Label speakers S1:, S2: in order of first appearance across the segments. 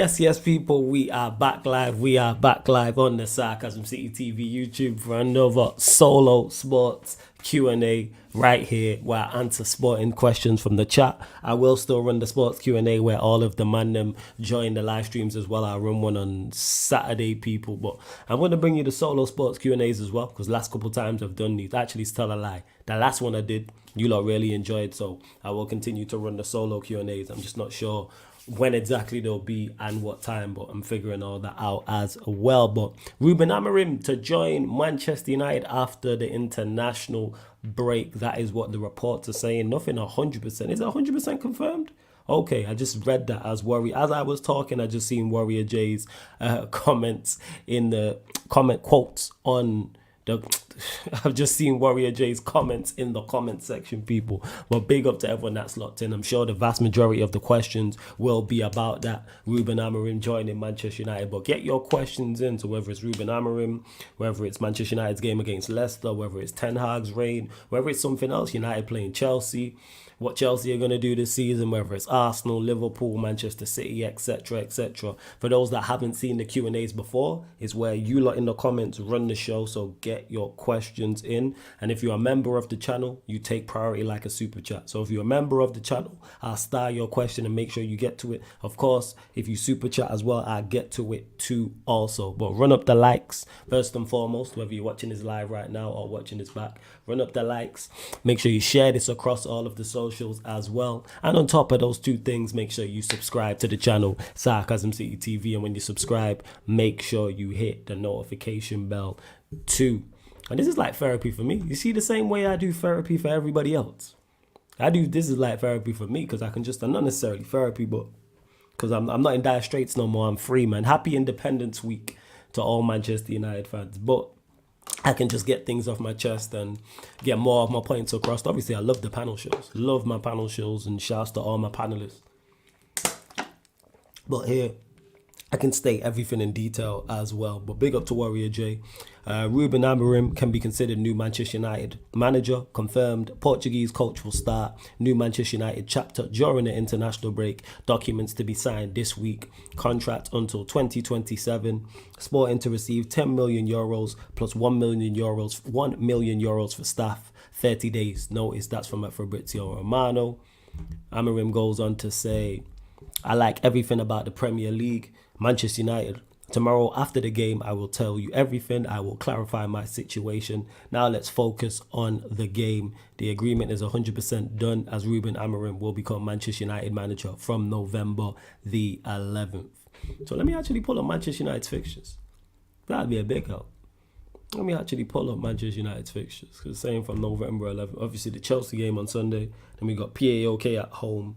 S1: Yes, people, we are back live. We are back live on the Sarcasm City TV YouTube for another solo sports Q&A right here where I answer sporting questions from the chat. I will still run the sports Q&A where all of the man them join the live streams as well. I'll run one on Saturday, people, but I'm going to bring you the solo sports Q&As as well because last couple times I've done these. Actually, to tell a lie, the last one I did, you lot really enjoyed, so I will continue to run the solo Q&As. I'm just not sure when exactly they'll be and what time, but I'm figuring all that out as well. But Ruben Amorim to join Manchester United after the international break. That is what the reports are saying. Nothing 100%. Is it 100% confirmed? Okay, I just read that as worry. As I was talking, I just seen Warrior J's comments in the comment quotes on I've just seen Warrior J's comments in the comment section, people. Well, big up to everyone that's locked in. I'm sure the vast majority of the questions will be about that Ruben Amorim joining Manchester United. But get your questions in. So whether it's Ruben Amorim, whether it's Manchester United's game against Leicester, whether it's Ten Hag's reign, whether it's something else, United playing Chelsea, what Chelsea are going to do this season, whether it's Arsenal, Liverpool, Manchester City, etc., etc. For those that haven't seen the Q&As before, is where you lot in the comments run the show, so get your questions in. And if you're a member of the channel, you take priority like a super chat. So if you're a member of the channel, I'll star your question and make sure you get to it. Of course, if you super chat as well, I'll get to it too also. But run up the likes, first and foremost, whether you're watching this live right now or watching this back, run up the likes. Make sure you share this across all of the socials as well. And on top of those two things, make sure you subscribe to the channel, Sarcasm City TV. And when you subscribe, make sure you hit the notification bell too. And this is like therapy for me. You see, the same way I do therapy for everybody else, this is like therapy for me because I can just, not necessarily therapy, but because I'm not in dire straits no more. I'm free, man. Happy Independence Week to all Manchester United fans. But I can just get things off my chest and get more of my points across. Obviously, I love the panel shows. Love my panel shows, and shouts to all my panelists. But here, I can state everything in detail as well. But big up to Warrior J. Ruben Amorim can be considered new Manchester United manager. Confirmed. Portuguese coach will start new Manchester United chapter during the international break. Documents to be signed this week. Contract until 2027. Sporting to receive 10 million euros plus 1 million euros. 1 million euros for staff. 30 days notice. That's from Fabrizio Romano. Amorim goes on to say, I like everything about the Premier League. Manchester United. Tomorrow after the game, I will tell you everything. I will clarify my situation. Now let's focus on the game. The agreement is 100% done as Ruben Amorim will become Manchester United manager from November the 11th. So let me actually pull up Manchester United's fixtures. That'd be a big help. Let me actually pull up Manchester United's fixtures. Because saying from November 11th, obviously the Chelsea game on Sunday. Then we got PAOK at home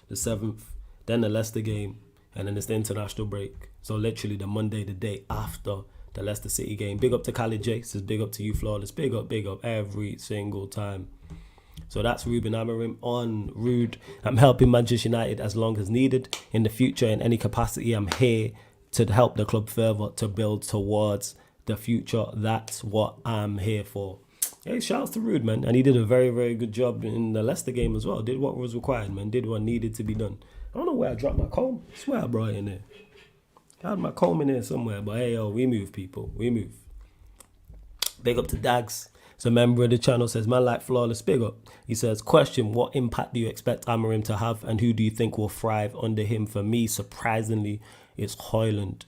S1: the 7th. Then the Leicester game. And then it's the international break. So literally the Monday, the day after the Leicester City game. Big up to Khalid J. Says big up to you, Flawless. Big up every single time. So that's Ruben Amorim on Rude. I'm helping Manchester United as long as needed. In the future, in any capacity, I'm here to help the club further, to build towards the future. That's what I'm here for. Hey, shouts to Rude, man. And he did a very, very good job in the Leicester game as well. Did what was required, man. Did what needed to be done. I don't know where I dropped my comb. I swear I brought it in there. I had my comb in there somewhere. But hey, yo, we move, people. We move. Big up to Dags. So a member of the channel says, man like Flawless, big up. He says, question, what impact do you expect Amorim to have and who do you think will thrive under him? For me, surprisingly, it's Højlund.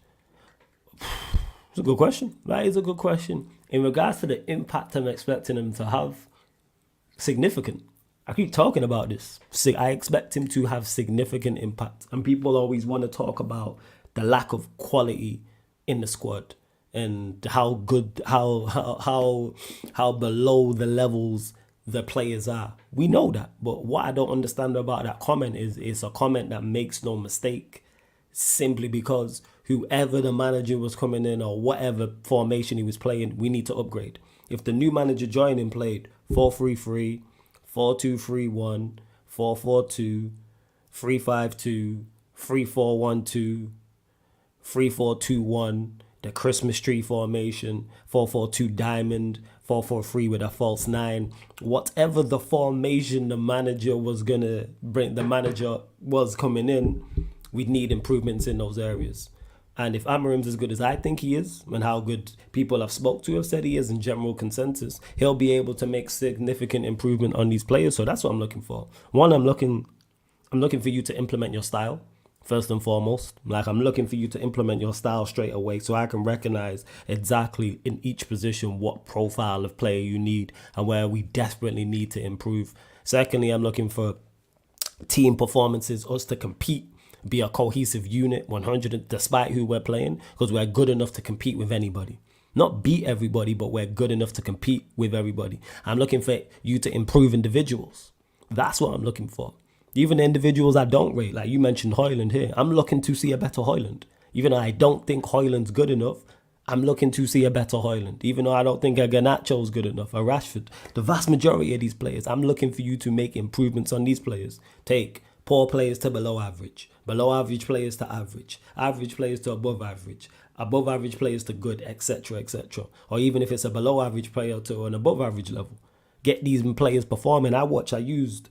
S1: It's a good question. That is a good question. In regards to the impact I'm expecting him to have, significant. I keep talking about this. I expect him to have significant impact. And people always want to talk about the lack of quality in the squad and how good, how below the levels the players are. We know that. But what I don't understand about that comment is it's a comment that makes no mistake, simply because whoever the manager was coming in or whatever formation he was playing, we need to upgrade. If the new manager joining played 4-3-3, 4-2-3-1, 4-4-2, 3-5-2, 3-4-1-2, 3-4-2-1, the Christmas tree formation, 4-4-2 diamond, 4-4-3 with a false 9. Whatever the formation the manager was gonna bring, the manager was coming in, we need improvements in those areas. And if Amorim's as good as I think he is, and how good people I've spoke to have said he is in general consensus, he'll be able to make significant improvement on these players. So that's what I'm looking for. One, I'm looking for you to implement your style first and foremost. Like, I'm looking for you to implement your style straight away so I can recognize exactly in each position what profile of player you need and where we desperately need to improve. Secondly, I'm looking for team performances, us to compete, be a cohesive unit 100 despite who we're playing, because we're good enough to compete with anybody. Not beat everybody, but we're good enough to compete with everybody. I'm looking for you to improve individuals. That's what I'm looking for. Even the individuals I don't rate, like you mentioned Højlund here, I'm looking to see a better Højlund. Even though I don't think Højlund's good enough, I'm looking to see a better Højlund. Even though I don't think a Garnacho's good enough, a Rashford, the vast majority of these players, I'm looking for you to make improvements on these players. Take poor players to below average players to average players to above average players to good, etc., etc. Or even if it's a below average player to an above average level, get these players performing. I used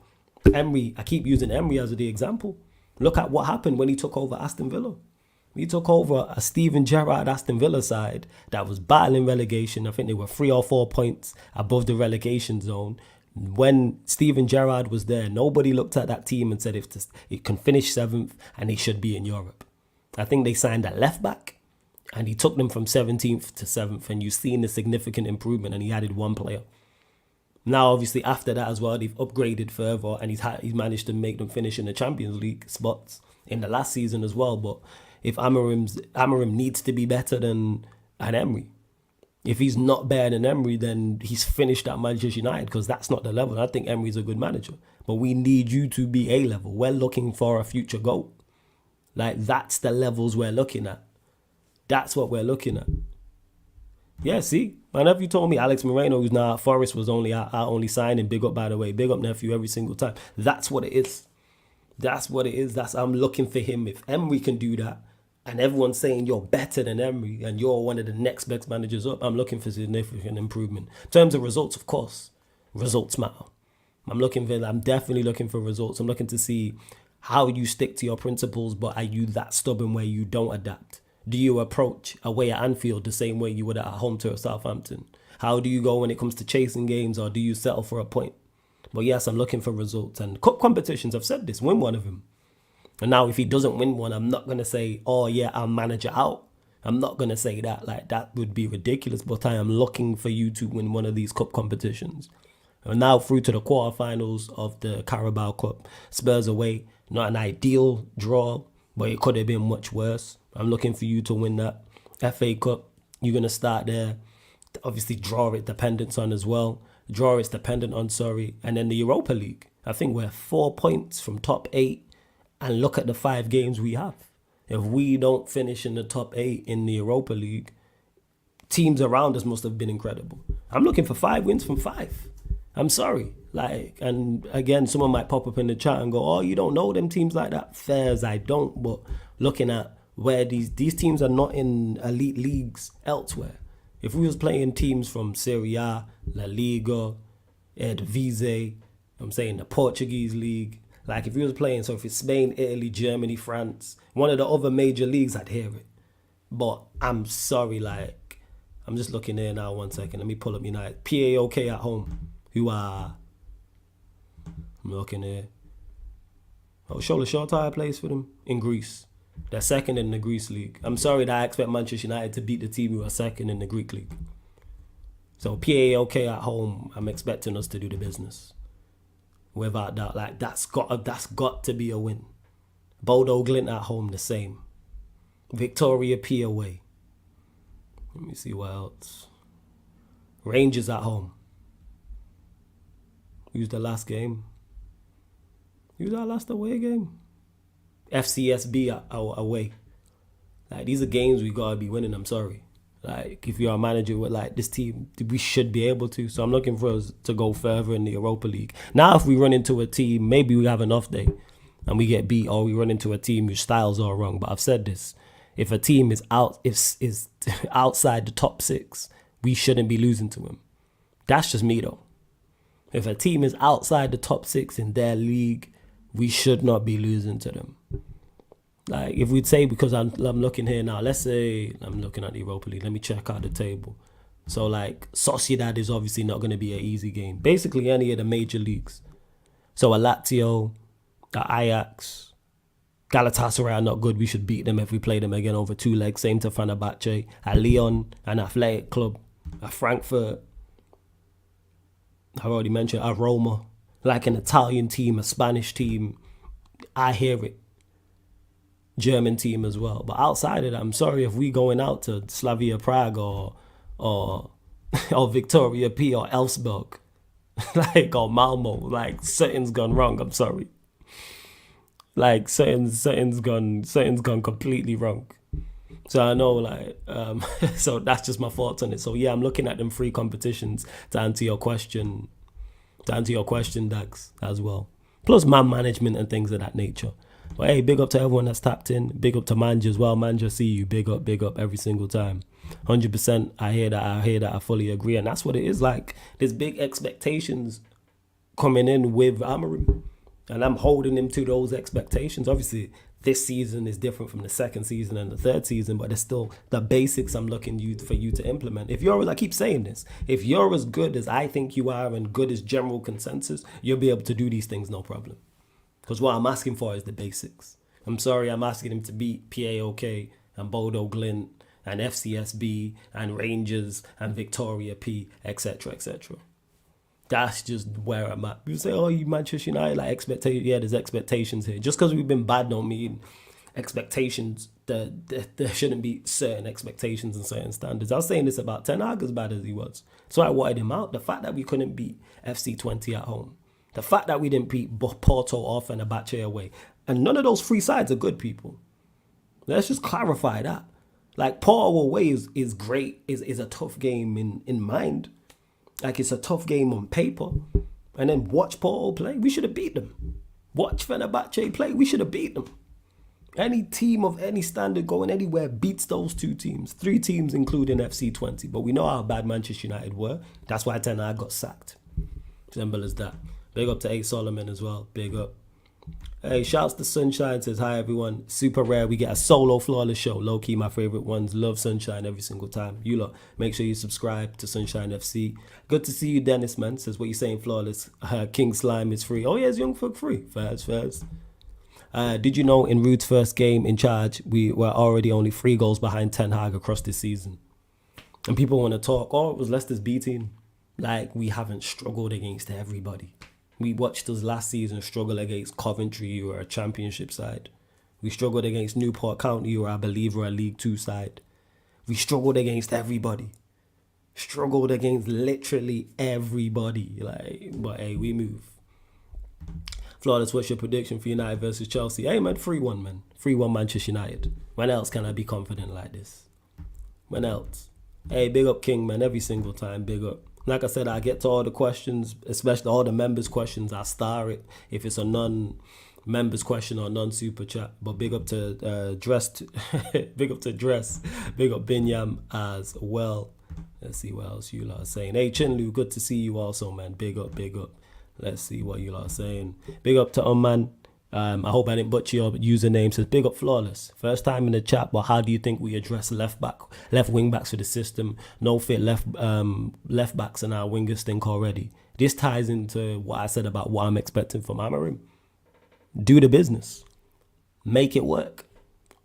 S1: Emery. I keep using Emery as the example. Look at what happened when he took over Aston Villa. He took over a Steven Gerrard Aston Villa side that was battling relegation. I think they were 3 or 4 points above the relegation zone. When Steven Gerrard was there, nobody looked at that team and said if it can finish 7th and they should be in Europe. I think they signed a left back and he took them from 17th to 7th, and you've seen the significant improvement, and he added one player. Now, obviously, after that as well, they've upgraded further, and he's managed to make them finish in the Champions League spots in the last season as well. But if Amorim needs to be better than an Emery, if he's not better than Emery, then he's finished at Manchester United, because that's not the level. I think Emery's a good manager, but we need you to be A-level. We're looking for a future GOAT. Like, that's the levels we're looking at. That's what we're looking at. Yeah, see? Whenever you told me Alex Moreno, who's now at Forest, was only our only signing, big up, by the way, big up, nephew, every single time. That's what it is. That's what it is. I'm looking for him. If Emery can do that, and everyone's saying you're better than Emery and you're one of the next best managers up, I'm looking for significant improvement. In terms of results, of course, results matter. I'm definitely looking for results. I'm looking to see how you stick to your principles, but are you that stubborn where you don't adapt? Do you approach away at Anfield the same way you would at home to Southampton? How do you go when it comes to chasing games, or do you settle for a point? But yes, I'm looking for results. And cup competitions, I've said this, win one of them. And now if he doesn't win one, I'm not going to say, oh yeah, I'll manager out. I'm not going to say that. Like, that would be ridiculous. But I am looking for you to win one of these cup competitions. And now through to the quarterfinals of the Carabao Cup. Spurs away, not an ideal draw, but it could have been much worse. I'm looking for you to win that. FA Cup, you're going to start there. Obviously, draw it dependent on as well. Draw it's dependent on, And then the Europa League. I think we're 4 points from top 8. And look at the 5 games we have. If we don't finish in the top 8 in the Europa League, teams around us must have been incredible. I'm looking for 5 wins from 5. I'm sorry. And again, someone might pop up in the chat and go, oh, you don't know them teams like that. Fair as I don't. But looking at where these teams are not in elite leagues elsewhere. If we was playing teams from Serie A, La Liga, Eredivisie, the Portuguese league, like if we was playing, so if it's Spain, Italy, Germany, France, one of the other major leagues, I'd hear it. But I'm sorry, I'm just looking here now, 1 second. Let me pull up United. PAOK at home, I'm looking here. Oh, Shola Shortire plays for them in Greece. They're second in the Greece league. I'm sorry that I expect Manchester United to beat the team who are second in the Greek league. So PAOK at home, I'm expecting us to do the business. Without doubt, that's got to be a win. Bodo Glint at home, the same. Victoria P away. Let me see what else. Rangers at home. Who's the last game? Who's our last away game? FCSB away. These are games we gotta be winning. I'm sorry. If you're a manager with this team, we should be able to. So I'm looking for us to go further in the Europa League. Now, if we run into a team, maybe we have an off day and we get beat, or we run into a team whose styles are wrong. But I've said this: if a team is outside the top 6, we shouldn't be losing to them. That's just me, though. If a team is outside the top 6 in their league, we should not be losing to them. Like, if we'd say, because I'm looking here now, let's say I'm looking at the Europa League. Let me check out the table. So, like, Sociedad is obviously not going to be an easy game. Basically, any of the major leagues. So, a Lazio, the Ajax, Galatasaray are not good. We should beat them if we play them again over 2 legs. Same to Fenerbahce, a Lyon, an Athletic Club, a Frankfurt. I've already mentioned a Roma. Like an Italian team, a Spanish team. I hear it. German team as well. But outside of that, I'm sorry if we going out to Slavia Prague or or Victoria P or Elfsborg, like, or Malmo, like, something's gone wrong. I'm sorry. Like, something's gone completely wrong. So I know, like, so that's just my thoughts on it. So yeah, I'm looking at them 3 competitions to answer your question, Dax, as well. Plus man management and things of that nature. But hey, big up to everyone that's tapped in. Big up to Manja as well. Manja, see you. Big up every single time. 100%. I hear that. I fully agree. And that's what it is like. There's big expectations coming in with Amorim. And I'm holding him to those expectations. Obviously, this season is different from the second season and the third season, but it's still the basics I'm looking for you to implement. If you're, I keep saying this, if you're as good as I think you are and good as general consensus, you'll be able to do these things no problem. Because what I'm asking for is the basics. I'm sorry, I'm asking him to beat PAOK and Bodo Glint and FCSB and Rangers and Victoria P, etc., etc. That's just where I'm at. People say, oh, you Manchester United, like, expectations. Yeah, there's expectations here. Just because we've been bad don't mean expectations. There shouldn't be certain expectations and certain standards. I was saying this about Ten Hag, as bad as he was. So I wanted him out. The fact that we couldn't beat FC20 at home. The fact that we didn't beat Porto off and Fenerbahce away. And none of those 3 sides are good people. Let's just clarify that. Like, Porto away is great, is a tough game in mind. Like, it's a tough game on paper. And then watch Porto play. We should have beat them. Watch Fenerbahce play. We should have beat them. Any team of any standard going anywhere beats those 2 teams. 3 teams, including FC20. But we know how bad Manchester United were. That's why Ten Hag got sacked. Simple as that. Big up to A. Solomon as well. Big up. Hey, shouts to Sunshine. Says, hi everyone. Super rare. We get a solo flawless show. Low key, my favorite ones. Love Sunshine every single time. You lot, make sure you subscribe to Sunshine FC. Good to see you, Dennis, man. Says, what you saying, flawless? King Slime is free. Oh, yeah, it's Young Folk free. Fast. Did you know in Ruud's first game in charge, we were already only 3 goals behind Ten Hag across this season? And people want to talk, oh, it was Leicester's B team. Like, we haven't struggled against everybody. We watched us last season struggle against Coventry, who are a championship side. We struggled against Newport County, who I believe were a League 2 side. We struggled against everybody. Struggled against literally everybody. Like, but hey, we move. Flawless, what's your prediction for United versus Chelsea? Hey man, 3-1, man. 3-1 Manchester United. When else can I be confident like this? When else? Hey, big up King, man. Every single time, big up. Like I said, I get to all the questions, especially all the members' questions. I star it if it's a non-members question or non-super chat. But big up to big up to Dress, big up Binyam as well. Let's see what else you lot are saying. Hey Chinlu, good to see you also, man. Big up. Let's see what you lot are saying. Big up to man. I hope I didn't butcher your username. Says, big up Flawless. First time in the chat, but how do you think we address left wing backs for the system? No fit left backs and our wingers stink already. This ties into what I said about what I'm expecting from Amorim. Do the business. Make it work.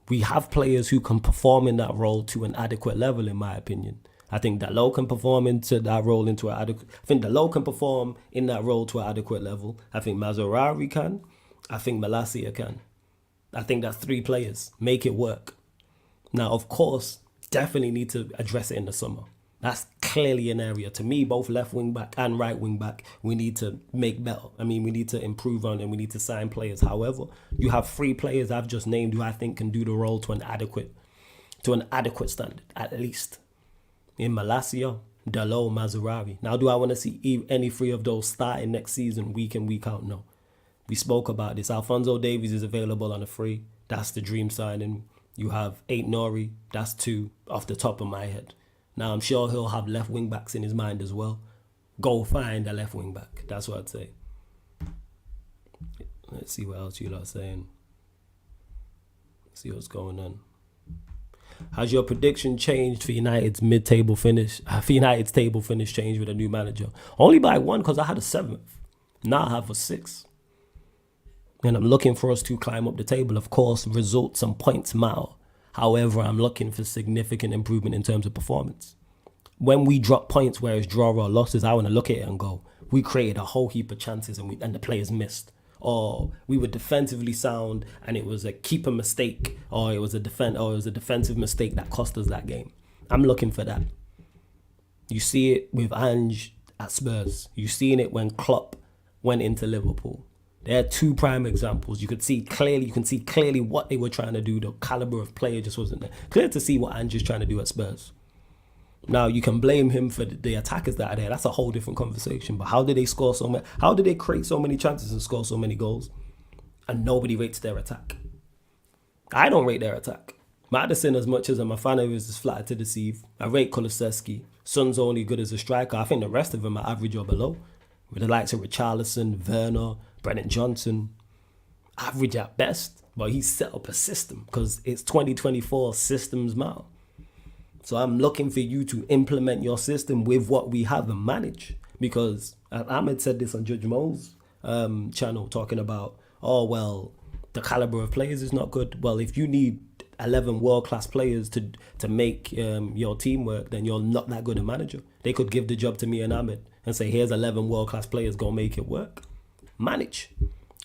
S1: We have players who can perform in that role to an adequate level, in my opinion. I think Dalot can perform into that role Dalot can perform in that role to an adequate level. I think Mazraoui can. I think Malacia can. I think that's 3 players. Make it work. Now, of course, definitely need to address it in the summer. That's clearly an area. To me, both left wing back and right wing back, we need to make better. I mean, we need to improve on and we need to sign players. However, you have 3 players I've just named who I think can do the role to an adequate standard, at least. In Malacia, Dalot, Mazraoui. Now, do I want to see any 3 of those starting next season, week in, week out? No. We spoke about this. Alphonso Davies is available on a free. That's the dream signing. You have 8 Nori. That's 2 off the top of my head. Now, I'm sure he'll have left wing backs in his mind as well. Go find a left wing back. That's what I'd say. Let's see what else you lot are saying. See what's going on. Has your prediction changed for United's mid-table finish? For United's table finish changed with a new manager? Only by one, because I had a 7th. Now I have a 6th. And I'm looking for us to climb up the table. Of course, results and points matter. However, I'm looking for significant improvement in terms of performance. When we drop points where it's draw or losses, I want to look at it and go, we created a whole heap of chances and the players missed. Or we were defensively sound and it was a keeper mistake, or it was a defensive mistake that cost us that game. I'm looking for that. You see it with Ange at Spurs. You've seen it when Klopp went into Liverpool. There are 2 prime examples. You can see clearly what they were trying to do. The caliber of player just wasn't there. Clear to see what Ange is trying to do at Spurs. Now, you can blame him for the attackers that are there. That's a whole different conversation. But how did they score so many? How did they create so many chances and score so many goals? And nobody rates their attack. I don't rate their attack. Maddison, as much as I'm a fan of his, is flattered to deceive. I rate Kulusevski. Son's only good as a striker. I think the rest of them are average or below. With the likes of Richarlison, Werner, Brennan Johnson. Average at best. But he's set up a system because it's 2024, systems matter. So I'm looking for you to implement your system with what we have and manage. Because Ahmed said this on Judge Mo's channel, talking about, the caliber of players is not good. Well, if you need 11 world-class players to make your team work, then you're not that good a manager. They could give the job to me and Ahmed and say, here's 11 world-class players, go make it work. Manage.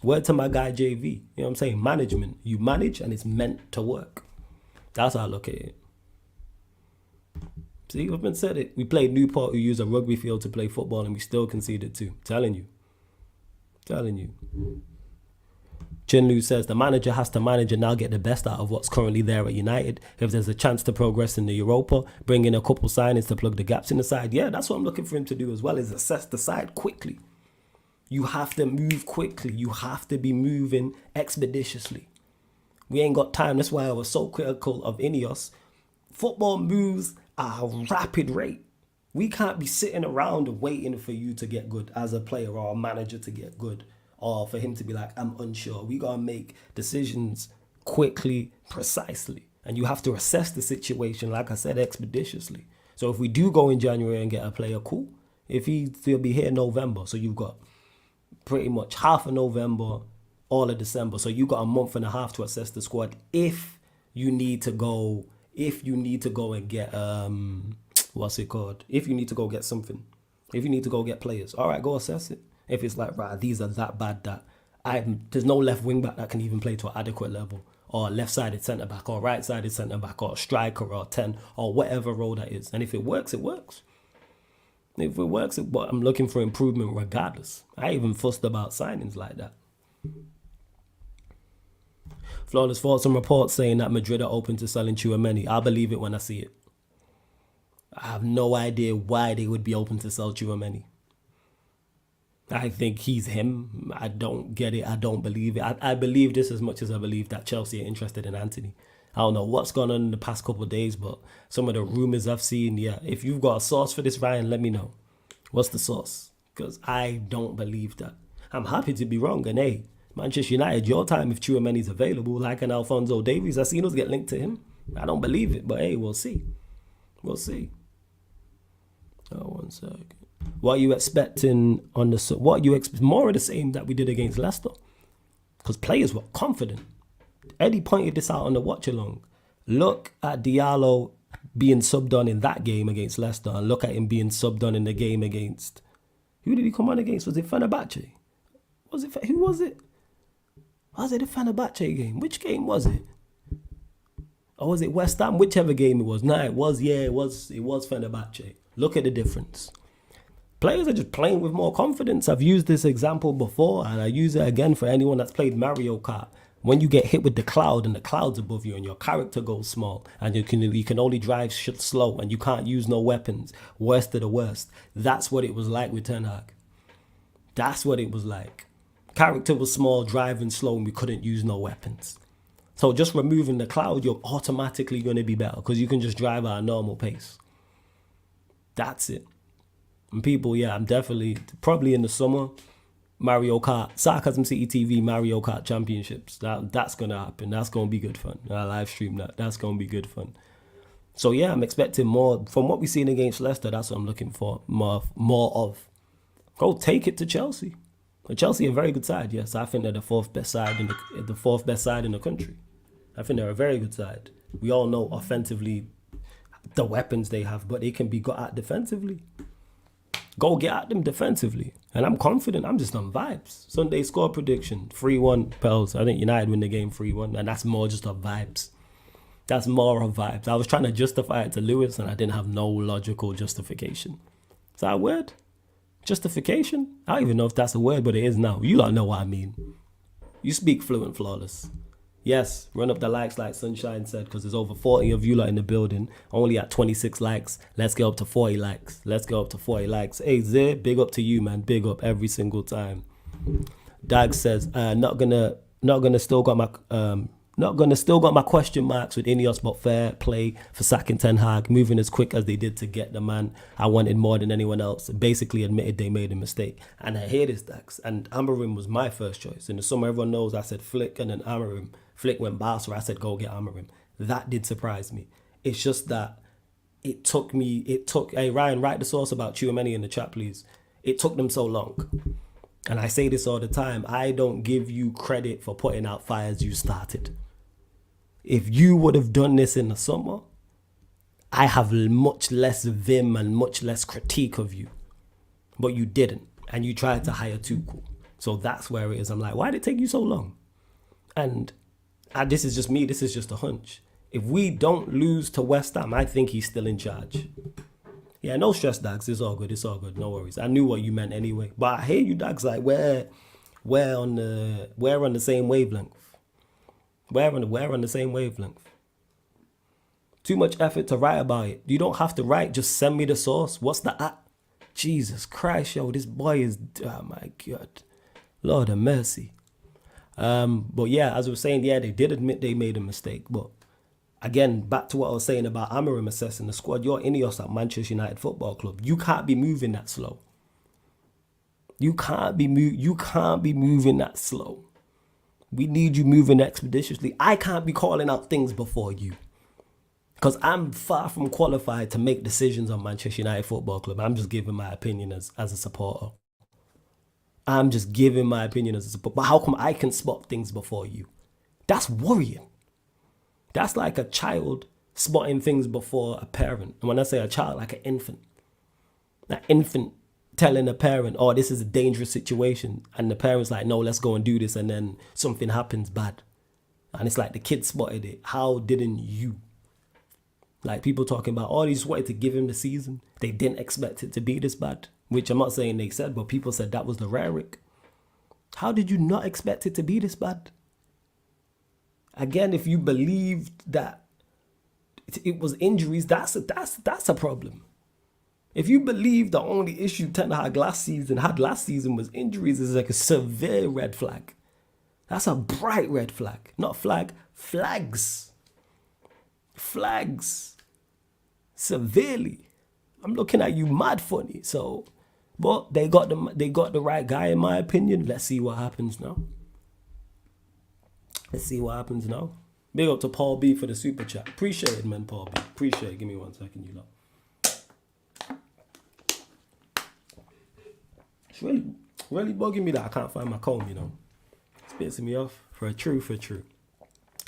S1: Word to my guy JV. You know what I'm saying? Management. You manage and it's meant to work. That's how I look at it. See, I've been said it. We played Newport, who used a rugby field to play football, and we still conceded too. Telling you. Jinlu says the manager has to manage and now get the best out of what's currently there at United. If there's a chance to progress in the Europa, bring in a couple signings to plug the gaps in the side. Yeah, that's what I'm looking for him to do as well, is assess the side quickly. You have to move quickly. You have to be moving expeditiously. We ain't got time. That's why I was so critical of Ineos. Football moves at a rapid rate. We can't be sitting around waiting for you to get good as a player or a manager to get good, or for him to be like, I'm unsure. We got to make decisions quickly, precisely. And you have to assess the situation, like I said, expeditiously. So if we do go in January and get a player, cool. If he'll be here in November, so you've got pretty much half of November, all of December. So you got a month and a half to assess the squad. If you need to go and get if you need to go get something, if you need to go get players, all right, go assess it. If it's like, right, these are that bad that there's no left wing back that can even play to an adequate level, or left-sided centre back, or right-sided centre back, or striker, or 10, or whatever role that is. And if it works, it works. If it works, but I'm looking for improvement regardless. I even fussed about signings like that. Flawless thoughts and reports saying that Madrid are open to selling Tchouaméni. I'll believe it when I see it. I have no idea why they would be open to sell Tchouaméni. I think he's him. I don't get it. I don't believe it. I believe this as much as I believe that Chelsea are interested in Anthony. I don't know what's gone on in the past couple of days, but some of the rumours I've seen, yeah. If you've got a source for this, Ryan, let me know. What's the source? Because I don't believe that. I'm happy to be wrong. And hey, Manchester United, your time if Tchouaméni's available, like an Alphonso Davies. I've seen us get linked to him. I don't believe it, but hey, we'll see. We'll see. Oh, 1 second. What are you expecting on the... What you expect? More of the same that we did against Leicester. Because players were confident. Eddie pointed this out on the watch-along. Look at Diallo being subbed on in that game against Leicester, and look at him being subbed on in the game against... Who did he come on against? Was it Fenerbahce? Who was it? Was it the Fenerbahce game? Which game was it? Or was it West Ham? Whichever game it was. No, it was Fenerbahce. Look at the difference. Players are just playing with more confidence. I've used this example before, and I use it again for anyone that's played Mario Kart. When you get hit with the cloud and the cloud's above you and your character goes small and you can only drive shit slow and you can't use no weapons, worst of the worst. That's what it was like with Ten Hag. That's what it was like. Character was small, driving slow, and we couldn't use no weapons. So just removing the cloud, you're automatically going to be better because you can just drive at a normal pace. That's it. And people, yeah, I'm definitely, probably in the summer, Mario Kart, Sarcasm City TV Mario Kart Championships. That's going to happen. That's going to be good fun. I live stream that. That's going to be good fun. So yeah, I'm expecting more from what we've seen against Leicester. That's what I'm looking for more of. Go take it to Chelsea. But Chelsea are a very good side. Yes, I think they're the fourth best side in the country. I think they're a very good side. We all know offensively the weapons they have, but they can be got at defensively. Go get at them defensively. And I'm confident. I'm just on vibes. Sunday score prediction, 3-1 Pels. I think United win the game 3-1. And that's more just of vibes. That's more of vibes. I was trying to justify it to Lewis and I didn't have no logical justification. Is that a word? Justification? I don't even know if that's a word, but it is now. You don't know what I mean. You speak fluent, flawless. Yes, run up the likes like Sunshine said, because there's over 40 of you lot in the building. Only at 26 likes. Let's get up to 40 likes. Hey, Zay, big up to you, man. Big up every single time. Dag says, not gonna still got my question marks with Ineos, but fair play for sacking Ten Hag, moving as quick as they did to get the man I wanted more than anyone else. Basically admitted they made a mistake. And I hear this, Dax. And Amorim was my first choice. In the summer, everyone knows I said Flick and then Amorim. Flick went Barca, I said go get Amorim. That did surprise me. It's just that hey Ryan, write the source about Tchouaméni in the chat, please. It took them so long. And I say this all the time. I don't give you credit for putting out fires you started. If you would have done this in the summer, I have much less vim and much less critique of you. But you didn't. And you tried to hire Tuchel. So that's where it is. I'm like, why did it take you so long? And this is just me. This is just a hunch. If we don't lose to West Ham, I think he's still in charge. Yeah, no stress, Dags. It's all good. No worries. I knew what you meant anyway. But I hear you, Dags. Like we're on the same wavelength. We're on the same wavelength. Too much effort to write about it. You don't have to write. Just send me the source. What's the app? Jesus Christ, yo, this boy is. Oh my God, Lord of mercy. But yeah, as I was saying, yeah, they did admit they made a mistake. But again, back to what I was saying about Amorim assessing the squad. You're Ineos at Manchester United Football Club. You can't be moving that slow. You can't be moving that slow. We need you moving expeditiously. I can't be calling out things before you. Because I'm far from qualified to make decisions on Manchester United Football Club. I'm just giving my opinion as a supporter. But how come I can spot things before you? That's worrying. That's like a child spotting things before a parent. And when I say a child, like an infant. An infant telling a parent, oh, this is a dangerous situation. And the parent's like, no, let's go and do this. And then something happens bad. And it's like the kid spotted it. How didn't you? Like people talking about, oh, they just wanted to give him the season. They didn't expect it to be this bad. Which I'm not saying they said, but people said that was the rhetoric. How did you not expect it to be this bad? Again, if you believed that it was injuries, that's a problem. If you believe the only issue Ten Hag last season was injuries, is like a severe red flag. That's a bright red flag. Not flag, flags. Flags. Severely. I'm looking at you mad funny. So, but they got the right guy in my opinion. Let's see what happens now. Big up to Paul B for the super chat. Appreciate it, man, Paul B. Appreciate it. Give me 1 second, you lot. It's really bugging me that I can't find my comb, you know. It's pissing me off. For a true. Didn't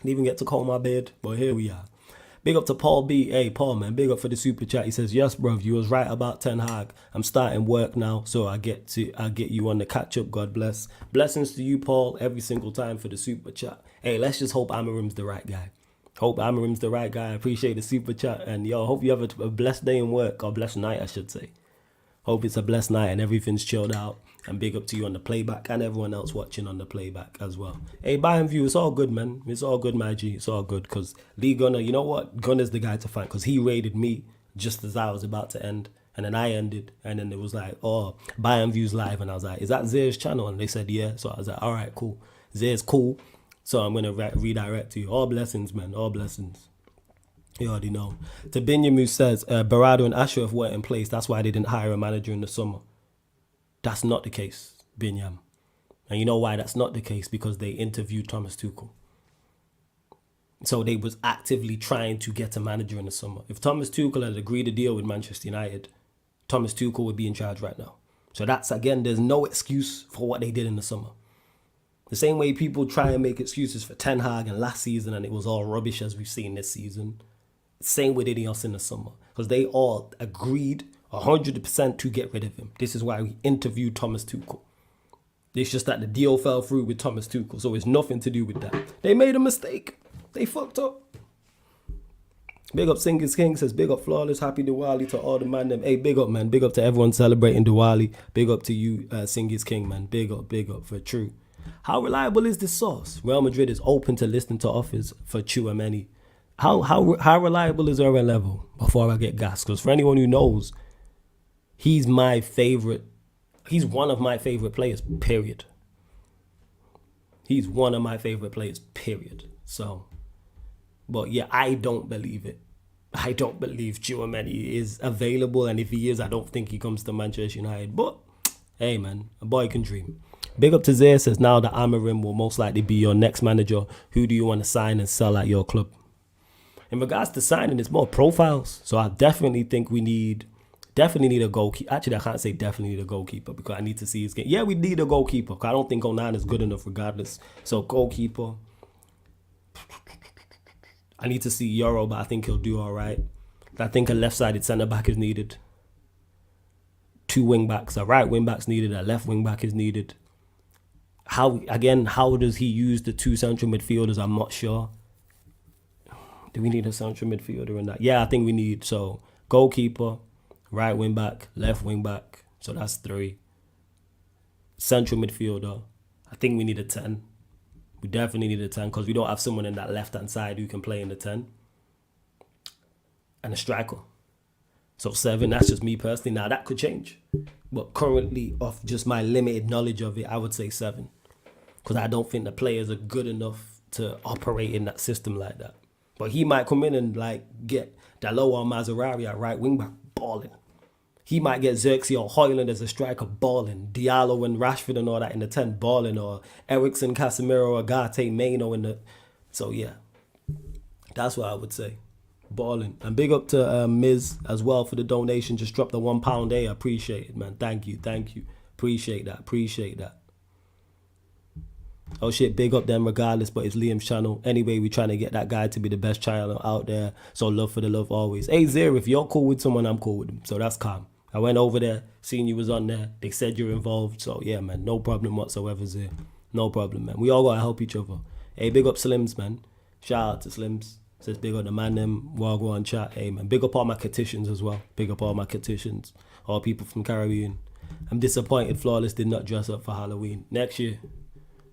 S1: even get to comb my beard, but here we are. Big up to Paul B. Hey, Paul, man, big up for the super chat. He says, yes, bro, you was right about Ten Hag. I'm starting work now, so I get you on the catch up. God bless. Blessings to you, Paul, every single time for the super chat. Hey, let's just hope Amorim's the right guy. I appreciate the super chat. And yo, hope you have a blessed day in work, or blessed night, I should say. Hope it's a blessed night and everything's chilled out. And big up to you on the playback and everyone else watching on the playback as well. Hey, Bayern View, it's all good, man. It's all good, my G. It's all good because Lee Gunner, you know what? Gunner's the guy to find because he raided me just as I was about to end. And then I ended. And then it was like, oh, Bayern View's live. And I was like, is that Zay's channel? And they said, yeah. So I was like, all right, cool. Zay's cool. So I'm going to redirect to you. All blessings, man. All blessings. You already know. To Binyamu says, Barado and Ashraf weren't in place. That's why they didn't hire a manager in the summer. That's not the case, Binyam. And you know why that's not the case? Because they interviewed Thomas Tuchel. So they was actively trying to get a manager in the summer. If Thomas Tuchel had agreed a deal with Manchester United, Thomas Tuchel would be in charge right now. So that's, again, there's no excuse for what they did in the summer. The same way people try and make excuses for Ten Hag and last season and it was all rubbish as we've seen this season. Same with Ineos in the summer. Because they all agreed 100% to get rid of him. This is why we interviewed Thomas Tuchel. It's just that the deal fell through with Thomas Tuchel. So it's nothing to do with that. They made a mistake. They fucked up. Big up Singers King says, big up Flawless, happy Diwali to all the man them. Hey, big up, man. Big up to everyone celebrating Diwali. Big up to you, Singers King, man. Big up for true. How reliable is this source? Real Madrid is open to listening to offers for Tchouaméni. How reliable is our level? Before I get gas, because for anyone who knows, he's my favorite. He's one of my favorite players, period. He's one of my favorite players, period. So, but yeah, I don't believe it. I don't believe Tchouaméni is available, and if he is, I don't think he comes to Manchester United. But hey, man, a boy can dream. Big up to Zaire says, now that Amorim will most likely be your next manager, who do you want to sign and sell at your club? In regards to signing, it's more profiles. So I definitely think we need a goalkeeper. Actually, I can't say definitely need a goalkeeper because I need to see his game. Yeah, we need a goalkeeper because I don't think Onana is good enough regardless. So goalkeeper. I need to see Euro, but I think he'll do all right. I think a left-sided centre-back is needed. 2 wing-backs. A right wing-back's needed. A left wing-back is needed. How does he use the 2 central midfielders? I'm not sure. Do we need a central midfielder in that? Yeah, I think we need. So, goalkeeper, right wing back, left wing back. So that's 3. Central midfielder. I think we need a 10. We definitely need a 10 because we don't have someone in that left-hand side who can play in the 10. And a striker. So 7, that's just me personally. Now, that could change. But currently, off just my limited knowledge of it, I would say 7. Because I don't think the players are good enough to operate in that system like that. But he might come in and get Dalot or Mazarari at right wing back balling. He might get Xerxes or Højlund as a striker balling. Diallo and Rashford and all that in the 10 balling. Or Eriksen, Casemiro, Agate, Maino in the... So yeah, that's what I would say. Balling. And big up to Miz as well for the donation. Just dropped the £1. I appreciate it, man. Thank you. Appreciate that. Oh shit, big up them regardless, but it's Liam's channel. Anyway, we're trying to get that guy to be the best channel out there. So love for the love always. Hey Zero, if you're cool with someone, I'm cool with them. So that's calm. I went over there, seen you was on there. They said you're involved. So yeah, man, no problem whatsoever, Zero. No problem, man. We all gotta help each other. Hey, big up Slims, man. Shout out to Slims. Says big up the man them, while go on chat. Hey man, big up all my Catitians as well. Big up all my Catitians. All people from Caribbean. I'm disappointed Flawless did not dress up for Halloween. Next year.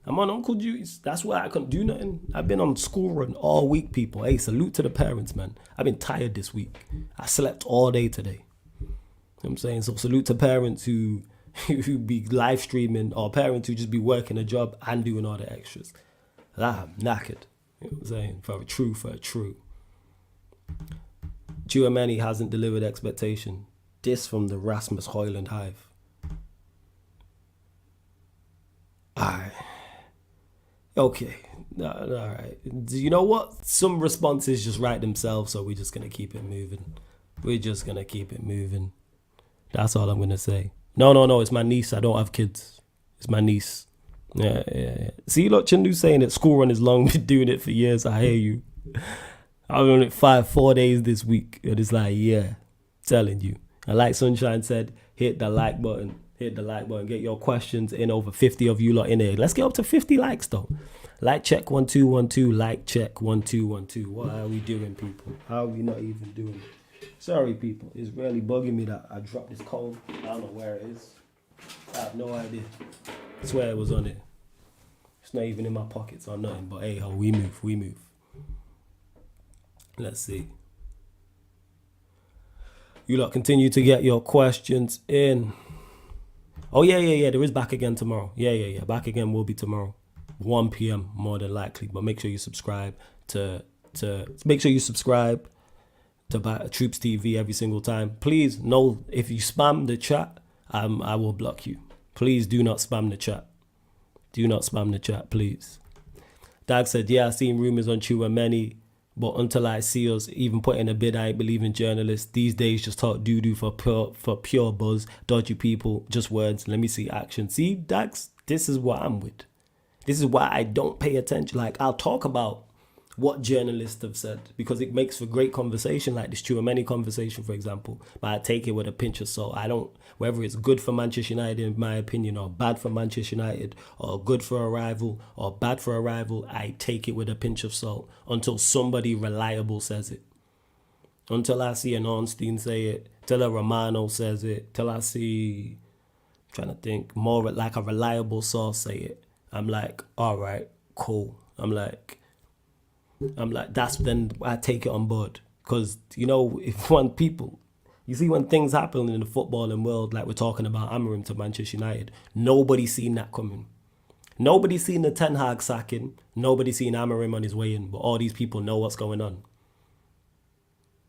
S1: I'm on Uncle Judy's. That's why I couldn't do nothing. I've been on school run all week, people. Hey, salute to the parents, man. I've been tired this week. I slept all day today. You know what I'm saying? So salute to parents who be live streaming or parents who just be working a job and doing all the extras. I'm knackered. You know what I'm saying? For a true. Tchouaméni hasn't delivered expectation. This from the Rasmus Højlund hive. Alright. Okay. All right. You know what? Some responses just write themselves, so we're just going to keep it moving. That's all I'm going to say. No. It's my niece. I don't have kids. It's my niece. Yeah. See, look, Chindu saying that school run is long. Been doing it for years. I hear you. I've been on it 4 days this week. And it's like, yeah, telling you. And like Sunshine said, hit the like button. Get your questions in. Over 50 of you lot in there. Let's get up to 50 likes though. Like check 1 2 1 2. Like check 1 2 1 2. What are we doing, people? How are we not even doing it? Sorry, people. It's really bugging me that I dropped this comb. I don't know where it is. I have no idea. I swear it was on it. It's not even in my pockets or nothing. But hey, we move. Let's see. You lot continue to get your questions in. Oh, yeah. There is Back Again tomorrow. Yeah. Back Again will be tomorrow. 1 p.m. more than likely. But make sure you subscribe to Troops TV every single time. Please, no, if you spam the chat, I will block you. Please do not spam the chat. Do not spam the chat, please. Dag said, yeah, I seen rumors on Chouameni, but until I see us even put in a bid, I ain't believing journalists. These days just talk doo-doo for pure buzz, dodgy people, just words. Let me see action. See, Dags, this is what I'm with. This is why I don't pay attention. Like, I'll talk about what journalists have said because it makes for great conversation, like this Chouameni conversation, for example. But I take it with a pinch of salt. I don't, whether it's good for Manchester United, in my opinion, or bad for Manchester United, or good for a rival, or bad for a rival, I take it with a pinch of salt until somebody reliable says it. Until I see an Ornstein say it, till a Romano says it, till I see, I'm trying to think, more like a reliable source say it. I'm like, all right, cool. I'm like, that's then I take it on board. Because, you know, if when people, you see when things happen in the footballing world, like we're talking about Amorim to Manchester United, nobody's seen that coming. Nobody's seen the Ten Hag sacking. Nobody's seen Amorim on his way in. But all these people know what's going on.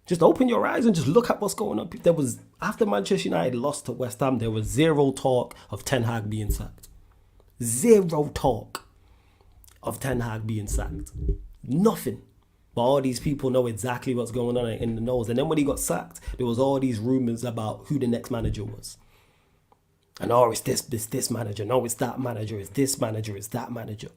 S1: Just open your eyes and just look at what's going on. There was, after Manchester United lost to West Ham, there was zero talk of Ten Hag being sacked. Zero talk of Ten Hag being sacked. Nothing. But all these people know exactly what's going on in the nose. And then when he got sacked, there was all these rumors about who the next manager was. And it's this manager. No, it's that manager. It's this manager. It's that manager.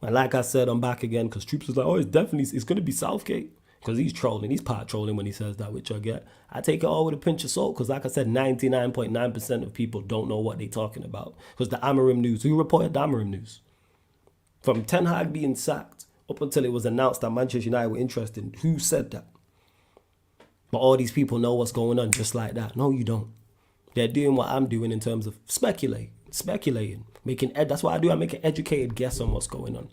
S1: And like I said, I'm back again because Troops was like, it's going to be Southgate. Because he's trolling. He's part trolling when he says that, which I get. I take it all with a pinch of salt because, like I said, 99.9% of people don't know what they're talking about. Because the Amorim news, who reported the Amorim news? From Ten Hag being sacked up until it was announced that Manchester United were interested, who said that? But all these people know what's going on just like that. No, you don't. They're doing what I'm doing in terms of speculating. That's what I do. I make an educated guess on what's going on.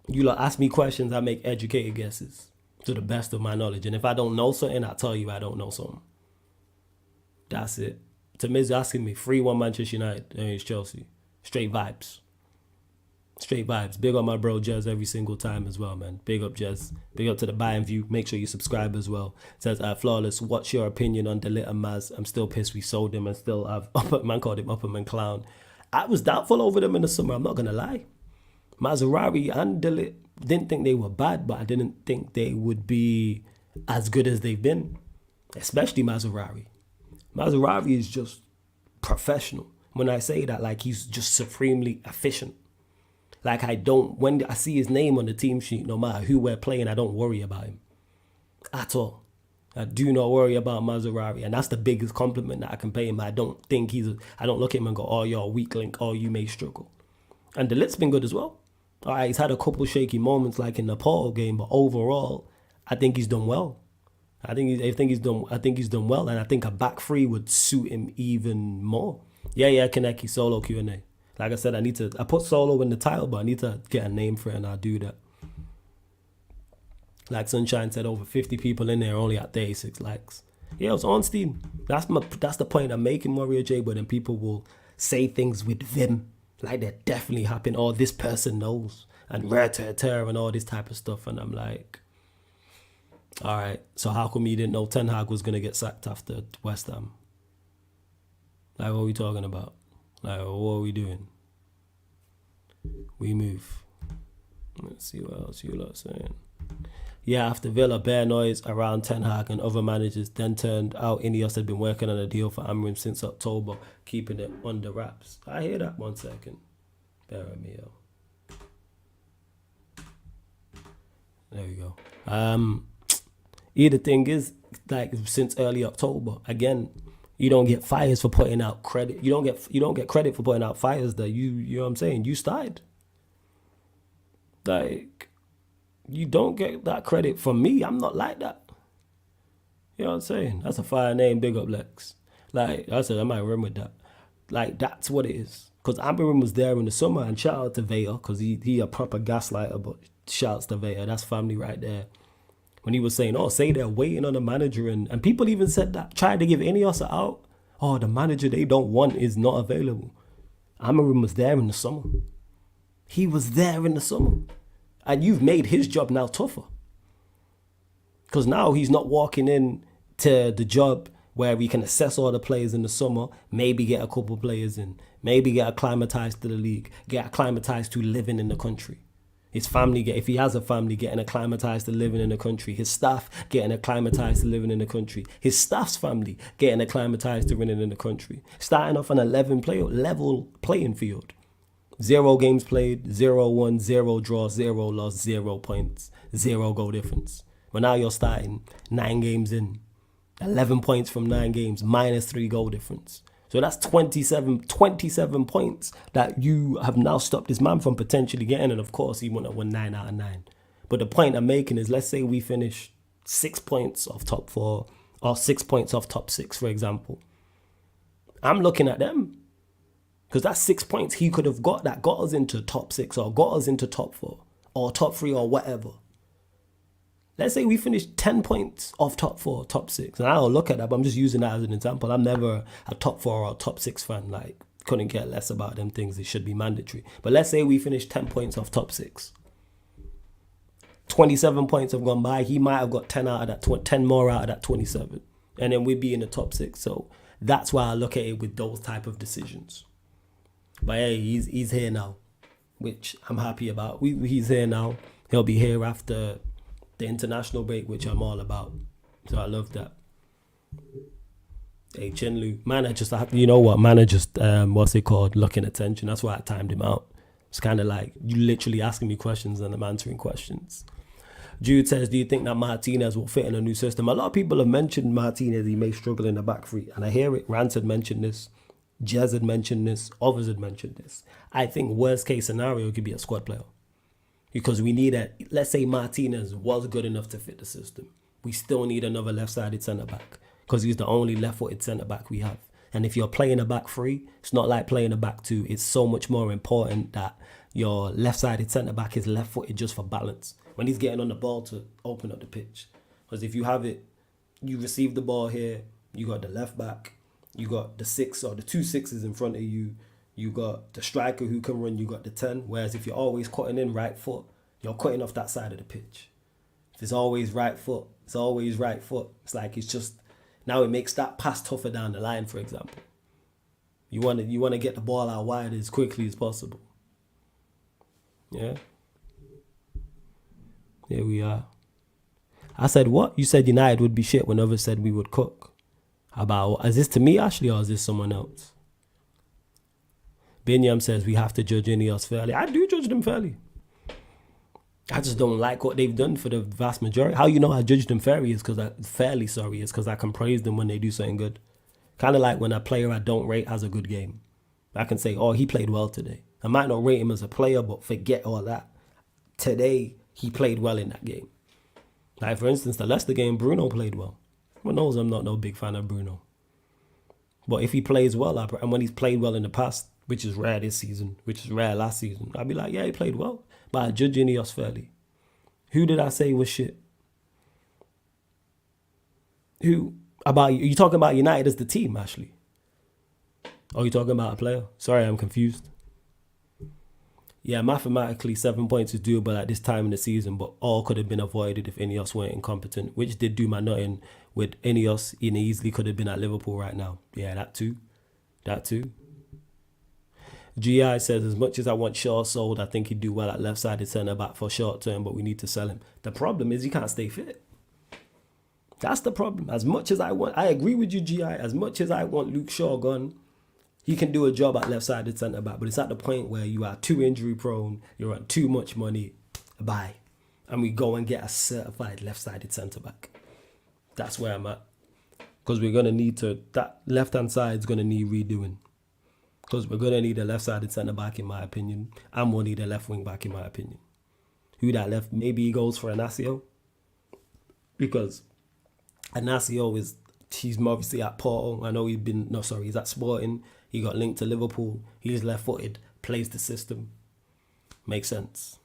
S1: You lot ask me questions, I make educated guesses to the best of my knowledge. And if I don't know something, I tell you I don't know something. That's it. Tamiz asking me, 3-1 Manchester United against Chelsea. Straight vibes. Straight vibes. Big up my bro Jez every single time as well, man. Big up Jez. Big up to the Bayern View. Make sure you subscribe as well. It says, Flawless, what's your opinion on Delit and Maz? I'm still pissed we sold him and still have man called him Upperman Clown. I was doubtful over them in the summer, I'm not going to lie. Mazraoui and Delit, didn't think they were bad, but I didn't think they would be as good as they've been. Especially Mazraoui. Mazraoui is just professional. When I say that, like, he's just supremely efficient. Like, when I see his name on the team sheet, no matter who we're playing, I don't worry about him at all. I do not worry about Mazraoui, and that's the biggest compliment that I can pay him. I don't look at him and go, oh, you're a weak link, oh, you may struggle. And Delit's been good as well. All right, he's had a couple shaky moments like in the Porto game, but overall, I think he's done well. I think he's done well, and I think a back three would suit him even more. Yeah, Kaneki, solo Q&A. Like I said, I put solo in the title, but I need to get a name for it, and I'll do that. Like Sunshine said, over 50 people in there, only at 36 likes. Yeah, it was on Steam. That's the point I'm making, Warrior J, but then people will say things with vim, like they're definitely happening, or this person knows, and rare and all this type of stuff, and I'm like, all right, so how come you didn't know Ten Hag was going to get sacked after West Ham? Like, what are we talking about? Like, what are we doing? We move. Let's see what else you lot are saying. Yeah, after Villa, bare noise around Ten Hag and other managers, then turned out Ineos had been working on a deal for Amorim since October, keeping it under wraps. I hear that. 1 second. Bear with me, yo. There we go. The thing is, like, since early October, again, you don't get fires for putting out credit. You don't get credit for putting out fires that you know what I'm saying? You started. Like, you don't get that credit from me. I'm not like that. You know what I'm saying? That's a fire name. Big up Lex. Like I said, I might run with that. Like, that's what it is. Because Amorim was there in the summer, and shout out to Vaya, because he a proper gaslighter, but shouts to Vaya. That's family right there. When he was saying, say they're waiting on a manager, and people even said that, tried to give Ineos an out. Oh, the manager they don't want is not available. Amorim was there in the summer. He was there in the summer. And you've made his job now tougher. Because now he's not walking in to the job where we can assess all the players in the summer, maybe get a couple players in, maybe get acclimatized to the league, get acclimatized to living in the country. His family, if he has a family, getting acclimatized to living in the country. His staff getting acclimatized to living in the country. His staff's family getting acclimatized to winning in the country. Starting off an 11-player level playing field. 0 games played, 0-1, 0 draws, 0 loss, 0 points, 0 goal difference. But now you're starting 9 games in. 11 points from 9 games, minus 3 goal difference. So that's 27 points that you have now stopped this man from potentially getting. And of course, he wouldn't have won 9 out of 9. But the point I'm making is, let's say we finish 6 points off top 4 or 6 points off top 6, for example. I'm looking at them because that's 6 points he could have got that got us into top 6 or got us into top 4 or top 3 or whatever. Let's say we finish 10 points off top 4, top 6. And I don't look at that, but I'm just using that as an example. I'm never a top 4 or top 6 fan. Like, couldn't care less about them things. It should be mandatory. But let's say we finish 10 points off top 6. 27 points have gone by. He might have got 10 out of that, 10 more out of that 27. And then we'd be in the top 6. So that's why I look at it with those type of decisions. But hey, he's here now, which I'm happy about. He's here now. He'll be here after the international break, which I'm all about. So I love that. Hey, Chinlu, man, you know what, man, I just, what's it called, looking attention. That's why I timed him out. It's kind of like you literally asking me questions and I'm answering questions. Jude says, do you think that Martinez will fit in a new system? A lot of people have mentioned Martinez, he may struggle in the back three. And I hear it. Rance had mentioned this. Jez had mentioned this. Others had mentioned this. I think worst case scenario could be a squad player. Because we need let's say Martinez was good enough to fit the system. We still need another left-sided centre-back because he's the only left-footed centre-back we have. And if you're playing a back three, it's not like playing a back two. It's so much more important that your left-sided centre-back is left-footed just for balance. When he's getting on the ball to open up the pitch. Because if you have it, you receive the ball here, you got the left-back, you got the 6 or the 2 6s in front of you, you got the striker who can run, you got the 10. Whereas if you're always cutting in right foot, you're cutting off that side of the pitch. If it's always right foot, it's always right foot. It's like it's just, now it makes that pass tougher down the line, for example. You want to get the ball out wide as quickly as possible. Yeah. Here we are. I said what? You said United would be shit when others said we would cook. Is this to me, Ashley, or is this someone else? Binyam says we have to judge Ineos fairly. I do judge them fairly. I just don't like what they've done for the vast majority. How you know I judge them fairly is because I can praise them when they do something good. Kind of like when a player I don't rate has a good game. I can say, oh, he played well today. I might not rate him as a player, but forget all that. Today, he played well in that game. Like, for instance, the Leicester game, Bruno played well. Everyone knows I'm not no big fan of Bruno. But if he plays well, and when he's played well in the past, which is rare this season, which is rare last season, I'd be like, yeah, he played well. But I judge Ineos fairly. Who did I say was shit? Who? Are you talking about United as the team, Ashley? Or are you talking about a player? Sorry, I'm confused. Yeah, mathematically, 7 points is doable at this time in the season, but all could have been avoided if Ineos weren't incompetent, which did do my nutting with Ineos. He easily could have been at Liverpool right now. Yeah, that too. GI says, as much as I want Shaw sold, I think he'd do well at left-sided centre-back for short term, but we need to sell him. The problem is he can't stay fit. That's the problem. As much as I agree with you, GI, as much as I want Luke Shaw gone, he can do a job at left-sided centre-back, but it's at the point where you are too injury-prone, you're on too much money, bye. And we go and get a certified left-sided centre-back. That's where I'm at. Because we're going to need that left-hand side is going to need redoing. Because we're going to need a left-sided centre-back, in my opinion. And we'll need a left wing-back, in my opinion. Who that left? Maybe he goes for Inacio. Because Inacio he's obviously at Porto. I know he's at Sporting. He got linked to Liverpool. He's left-footed, plays the system. Makes sense.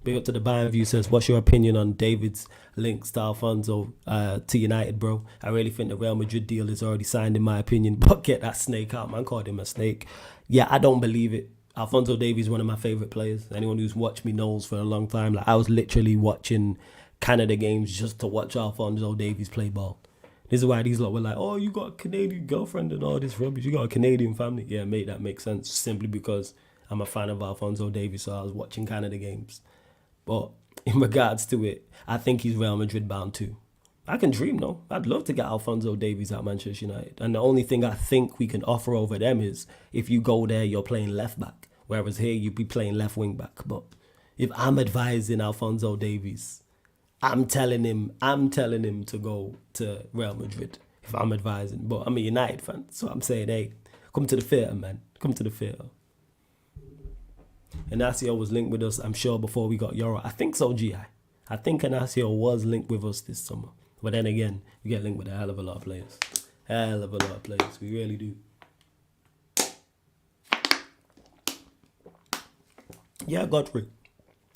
S1: Big up to the Bayern View says, what's your opinion on David's links to Alfonso to United, bro? I really think the Real Madrid deal is already signed, in my opinion. But get that snake out, man. Called him a snake. Yeah, I don't believe it. Alfonso Davies is one of my favourite players. Anyone who's watched me knows for a long time. Like, I was literally watching Canada games just to watch Alfonso Davies play ball. This is why these lot were like, oh, you got a Canadian girlfriend and all this rubbish. You got a Canadian family. Yeah, mate, that makes sense. Simply because I'm a fan of Alphonso Davies, so I was watching Canada games. But in regards to it, I think he's Real Madrid bound too. I can dream, no? I'd love to get Alphonso Davies at Manchester United. And the only thing I think we can offer over them is if you go there, you're playing left back. Whereas here, you'd be playing left wing back. But if I'm advising Alphonso Davies, I'm telling him to go to Real Madrid if I'm advising. But I'm a United fan, so I'm saying, hey, come to the theatre, man. Come to the theatre. Inacio was linked with us, I'm sure, before we got Euro. I think so, GI. I think Inacio was linked with us this summer. But then again, we get linked with a hell of a lot of players. Hell of a lot of players. We really do. Yeah, Godfrey.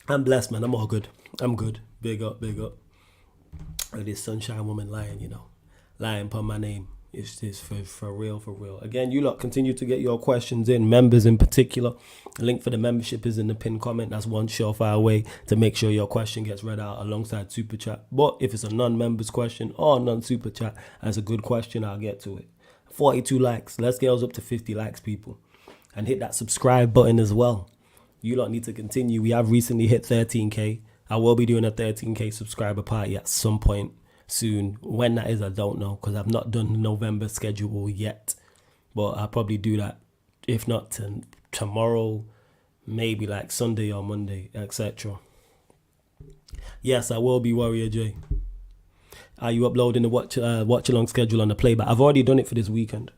S1: I'm blessed, man. I'm all good. I'm good. Big up, big up. This sunshine woman lying, you know. Lying upon my name. It's just for real, for real. Again, you lot continue to get your questions in, members in particular. The link for the membership is in the pinned comment. That's one surefire way to make sure your question gets read out alongside Super Chat. But if it's a non-members question or non-Super Chat, that's a good question, I'll get to it. 42 likes. Let's get us up to 50 likes, people. And hit that subscribe button as well. You lot need to continue. We have recently hit 13K. I will be doing a 13K subscriber party at some point soon. When that is, I don't know, because I've not done the November schedule yet. But I'll probably do that, if not tomorrow, maybe like Sunday or Monday, etc. Yes, I will be Warrior J. Are you uploading the watch along schedule on the playback? I've already done it for this weekend.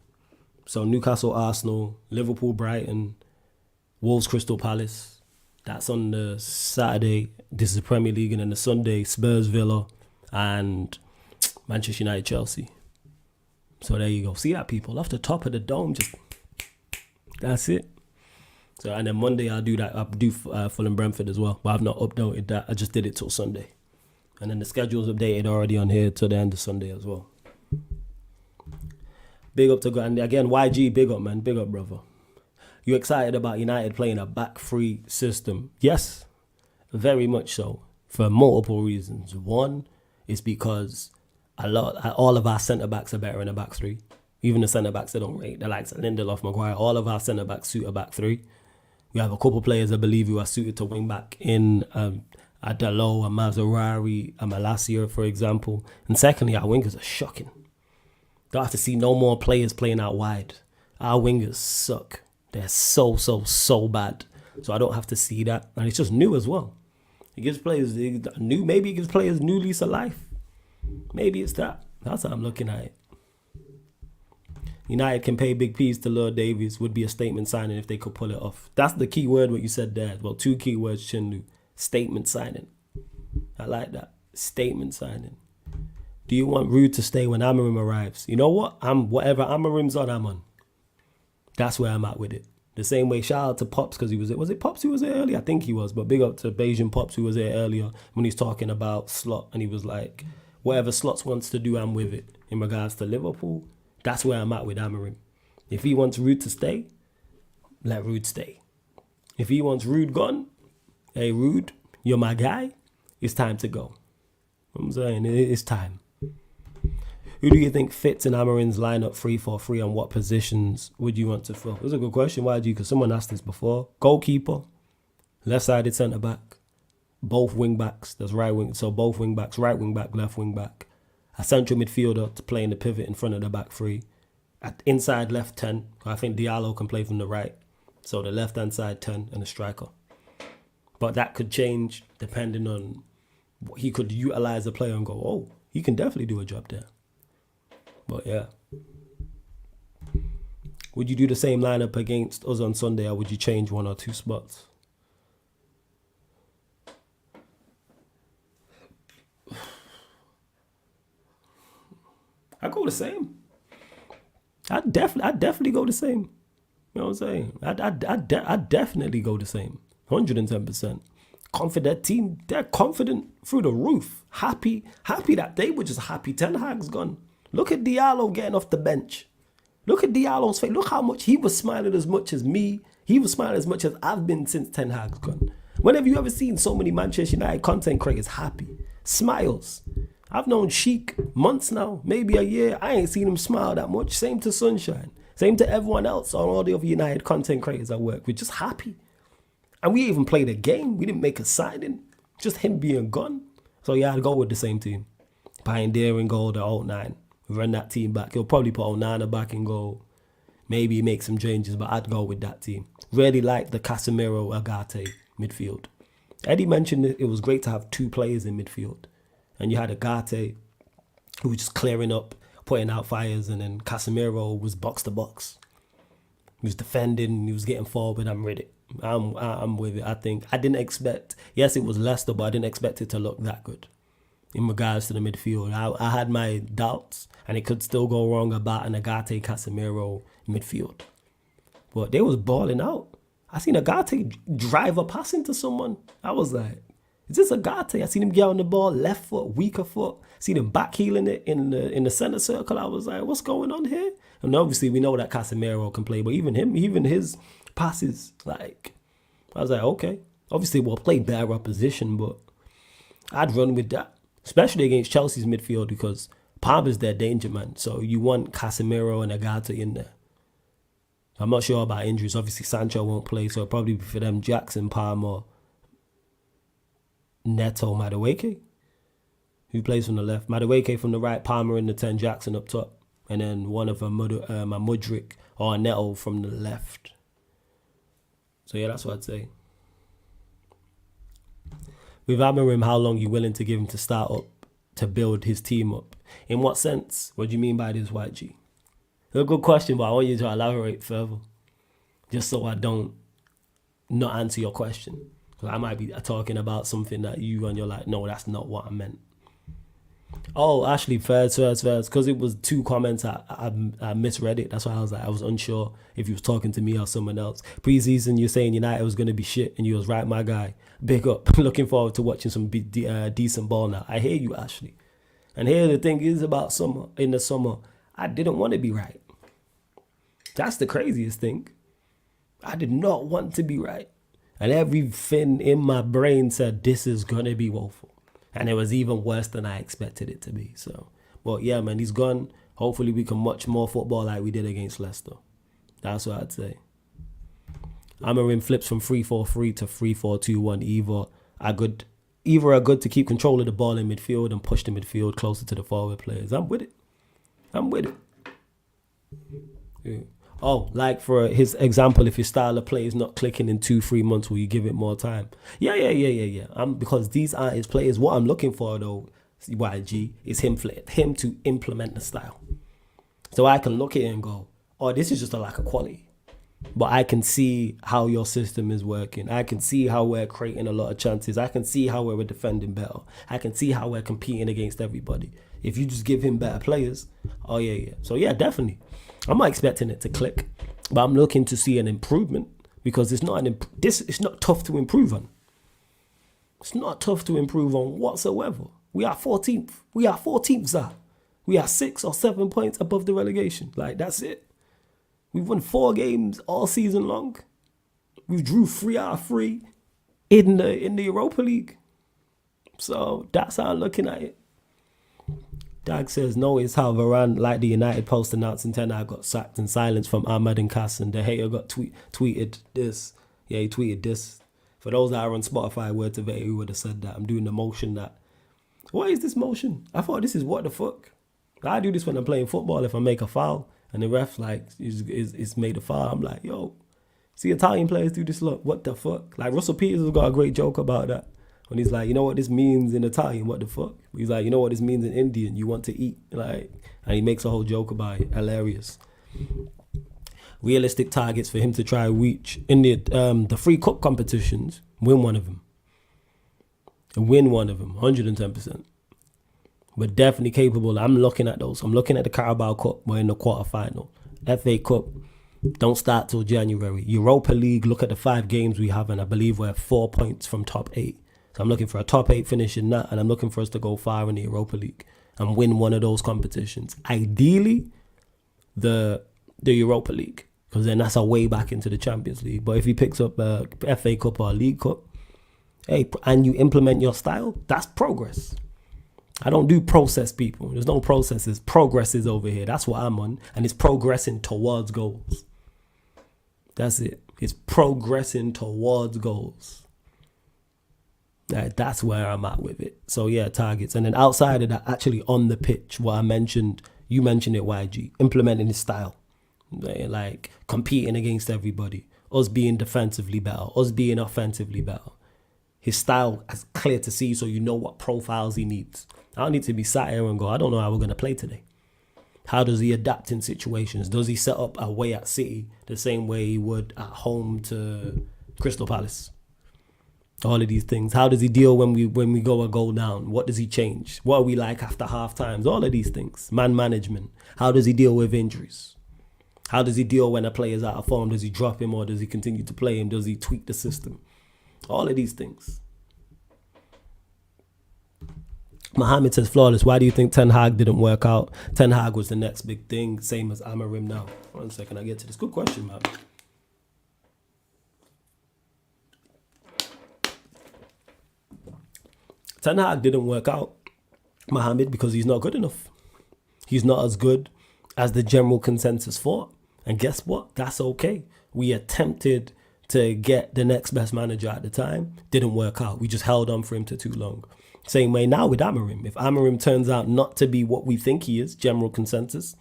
S1: So Newcastle, Arsenal, Liverpool, Brighton, Wolves, Crystal Palace. That's on the Saturday. This is the Premier League. And then the Sunday, Spurs, Villa, and Manchester United, Chelsea. So there you go. See that, people? Off the top of the dome, just that's it. So and then Monday I'll do that. I'll do Fulham Brentford as well. But I've not updated that. I just did it till Sunday. And then the schedule's updated already on here till the end of Sunday as well. Big up to God. And again, YG, big up, man. Big up, brother. You excited about United playing a back three system? Yes, very much so, for multiple reasons. One is because all of our centre-backs are better in a back three. Even the centre-backs that don't rate, the likes of Lindelof, Maguire, all of our centre-backs suit a back three. We have a couple players, I believe, who are suited to wing back in Adalo, a Mazzarari, a Malacia, for example. And secondly, our wingers are shocking. Don't have to see no more players playing out wide. Our wingers suck. They're so bad. So I don't have to see that. And it's just new as well. It gives players maybe it gives players new lease of life. Maybe it's that. That's how I'm looking at it. United can pay big P's to Lord Davies would be a statement signing if they could pull it off. That's the key word, what you said there. Well, two key words, Chinlu. Statement signing. I like that. Statement signing. Do you want Rude to stay when Amorim arrives? You know what? Whatever Amorim's on, I'm on. That's where I'm at with it. The same way, shout out to Pops, because was it Pops who was there earlier? I think he was, but big up to Bayesian Pops who was there earlier when he's talking about Slot, and he was like, whatever Slots wants to do, I'm with it. In regards to Liverpool, that's where I'm at with Amorim. If he wants Rude to stay, let Rude stay. If he wants Rude gone, hey Rude, you're my guy, it's time to go. I'm saying, it's time. Who do you think fits in Amorim's lineup 3-4-3, and what positions would you want to fill? That's a good question. Why do you? Because someone asked this before. Goalkeeper, left-sided centre-back, both wing-backs. That's right wing. So both wing-backs, right wing-back, left wing-back. A central midfielder to play in the pivot in front of the back three. At inside left 10. I think Diallo can play from the right. So the left-hand side 10 and a striker. But that could change depending on he could utilise the player and go, oh, he can definitely do a job there. But yeah. Would you do the same lineup against us on Sunday, or would you change one or two spots? I go the same. I'd definitely go the same. You know what I'm saying? I'd definitely go the same. 110%. Confident team. They're confident through the roof. Happy that they were just happy Ten Hag's gone. Look at Diallo getting off the bench. Look at Diallo's face. Look how much he was smiling, as much as me. He was smiling as much as I've been since Ten Hag's gone. When have you ever seen so many Manchester United content creators happy? Smiles. I've known Sheik months now, maybe a year. I ain't seen him smile that much. Same to Sunshine. Same to everyone else on all the other United content creators I work. We're just happy. And we even played a game. We didn't make a signing. Just him being gone. So yeah, I'd go with the same team. Pioneer in goal, the 09. Run that team back. He'll probably put Onana back in goal. Maybe make some changes, but I'd go with that team. Really like the Casemiro Agate midfield. Eddie mentioned it was great to have two players in midfield. And you had Agate, who was just clearing up, putting out fires, and then Casemiro was box to box. He was defending, he was getting forward. I'm with it. I'm with it. I think I didn't expect. Yes, it was Leicester, but I didn't expect it to look that good in regards to the midfield. I had my doubts, and it could still go wrong about an Agate Casemiro midfield. But they was balling out. I seen Agate drive a pass into someone. I was like, is this Agate? I seen him get on the ball, left foot, weaker foot. Seen him backheeling it in the center circle. I was like, what's going on here? And obviously we know that Casemiro can play, but even his passes, like, I was like, okay. Obviously we'll play better opposition, but I'd run with that. Especially against Chelsea's midfield, because Palmer's their danger man. So you want Casemiro and Agate in there. I'm not sure about injuries. Obviously Sancho won't play, so it'll probably be for them Jackson, Palmer, Neto, Madueke. Who plays from the left? Madueke from the right, Palmer in the 10, Jackson up top. And then one of them, Mudryk or Neto from the left. So yeah, that's what I'd say. With Amorim, how long are you willing to give him to start up, to build his team up? In what sense? What do you mean by this, YG? It's a good question, but I want you to elaborate further. Just so I don't not answer your question. Because I might be talking about something that you're like, no, that's not what I meant. Oh, actually, first, because it was two comments, I misread it. That's why I was unsure if you was talking to me or someone else. Pre-season, you're saying United was going to be shit, and you was right, my guy. Big up. Looking forward to watching some decent ball now. I hear you, Ashley. And here the thing is about summer. In the summer, I didn't want to be right. That's the craziest thing. I did not want to be right. And everything in my brain said, this is going to be woeful. And it was even worse than I expected it to be. So, but yeah, man, he's gone. Hopefully we can watch more football like we did against Leicester. That's what I'd say. Amorim flips from 3-4-3 to 3-4-2-1. Either are good to keep control of the ball in midfield and push the midfield closer to the forward players. I'm with it. Yeah. Oh, like for his example, if his style of play is not clicking in 2-3 months, will you give it more time? Yeah. Because these aren't his players. What I'm looking for, though, YG, is him to implement the style. So I can look at it and go, oh, this is just a lack of quality. But I can see how your system is working. I can see how we're creating a lot of chances. I can see how we're defending better. I can see how we're competing against everybody. If you just give him better players, oh yeah. So yeah, definitely. I'm not expecting it to click, but I'm looking to see an improvement, because it's not it's not tough to improve on. It's not tough to improve on whatsoever. We are 14th. We are 14th, Zah. We are 6 or 7 points above the relegation. Like, that's it. We've won 4 games all season long. We drew 3 out of 3 in the Europa League. So that's how I'm looking at it. Dag says, no, it's how Varane, like the United post announcing Ten Hag, got sacked in silence from Ahmad and Cass, and the hater got tweeted this. Yeah, he tweeted this. For those that are on Spotify, word to Vete, who would have said that. I'm doing the motion that. What is this motion? I thought this is what the fuck. I do this when I'm playing football. If I make a foul and the ref like is made a foul, I'm like, yo, see Italian players do this. Look, what the fuck? Like Russell Peters has got a great joke about that. When he's like, you know what this means in Italian? What the fuck? He's like, you know what this means in Indian? You want to eat. Like, and he makes a whole joke about it. Hilarious. Realistic targets for him to try reach in the free cup competitions. Win one of them. 110%. We're definitely capable. I'm looking at those. I'm looking at the Carabao Cup. We're in the quarterfinal. FA Cup don't start till January. Europa League, look at the 5 games we have, and I believe we're 4 points from top 8. So I'm looking for a top 8 finish in that, and I'm looking for us to go far in the Europa League and win one of those competitions. Ideally, the Europa League, because then that's our way back into the Champions League. But if he picks up a FA Cup or a League Cup, hey, and you implement your style, that's progress. I don't do process, people. There's no processes. Progresses over here. That's what I'm on. And it's progressing towards goals. That's it. It's progressing towards goals. That's where I'm at with it. So yeah, targets. And then outside of that, actually on the pitch, what I mentioned, you mentioned it, YG, implementing his style. Like competing against everybody. Us being defensively better. Us being offensively better. His style is clear to see, so you know what profiles he needs. I don't need to be sat here and go, I don't know how we're going to play today. How does he adapt in situations? Does he set up away at City the same way he would at home to Crystal Palace? All of these things. How does he deal when we go a goal down? What does he change? What are we like after half times? All of these things. Man management. How does he deal with injuries? How does he deal when a player's out of form? Does he drop him or does he continue to play him? Does he tweak the system? All of these things. Mohammed says, flawless. Why do you think Ten Hag didn't work out? Ten Hag was the next big thing, same as Amorim now. 1 second, I get to this. Good question, man. Ten Hag didn't work out, Mohammed, because he's not good enough. He's not as good as the general consensus thought. And guess what? That's okay. We attempted to get the next best manager at the time. Didn't work out. We just held on for him too long. Same way now with Amorim. If Amorim turns out not to be what we think he is, general consensus,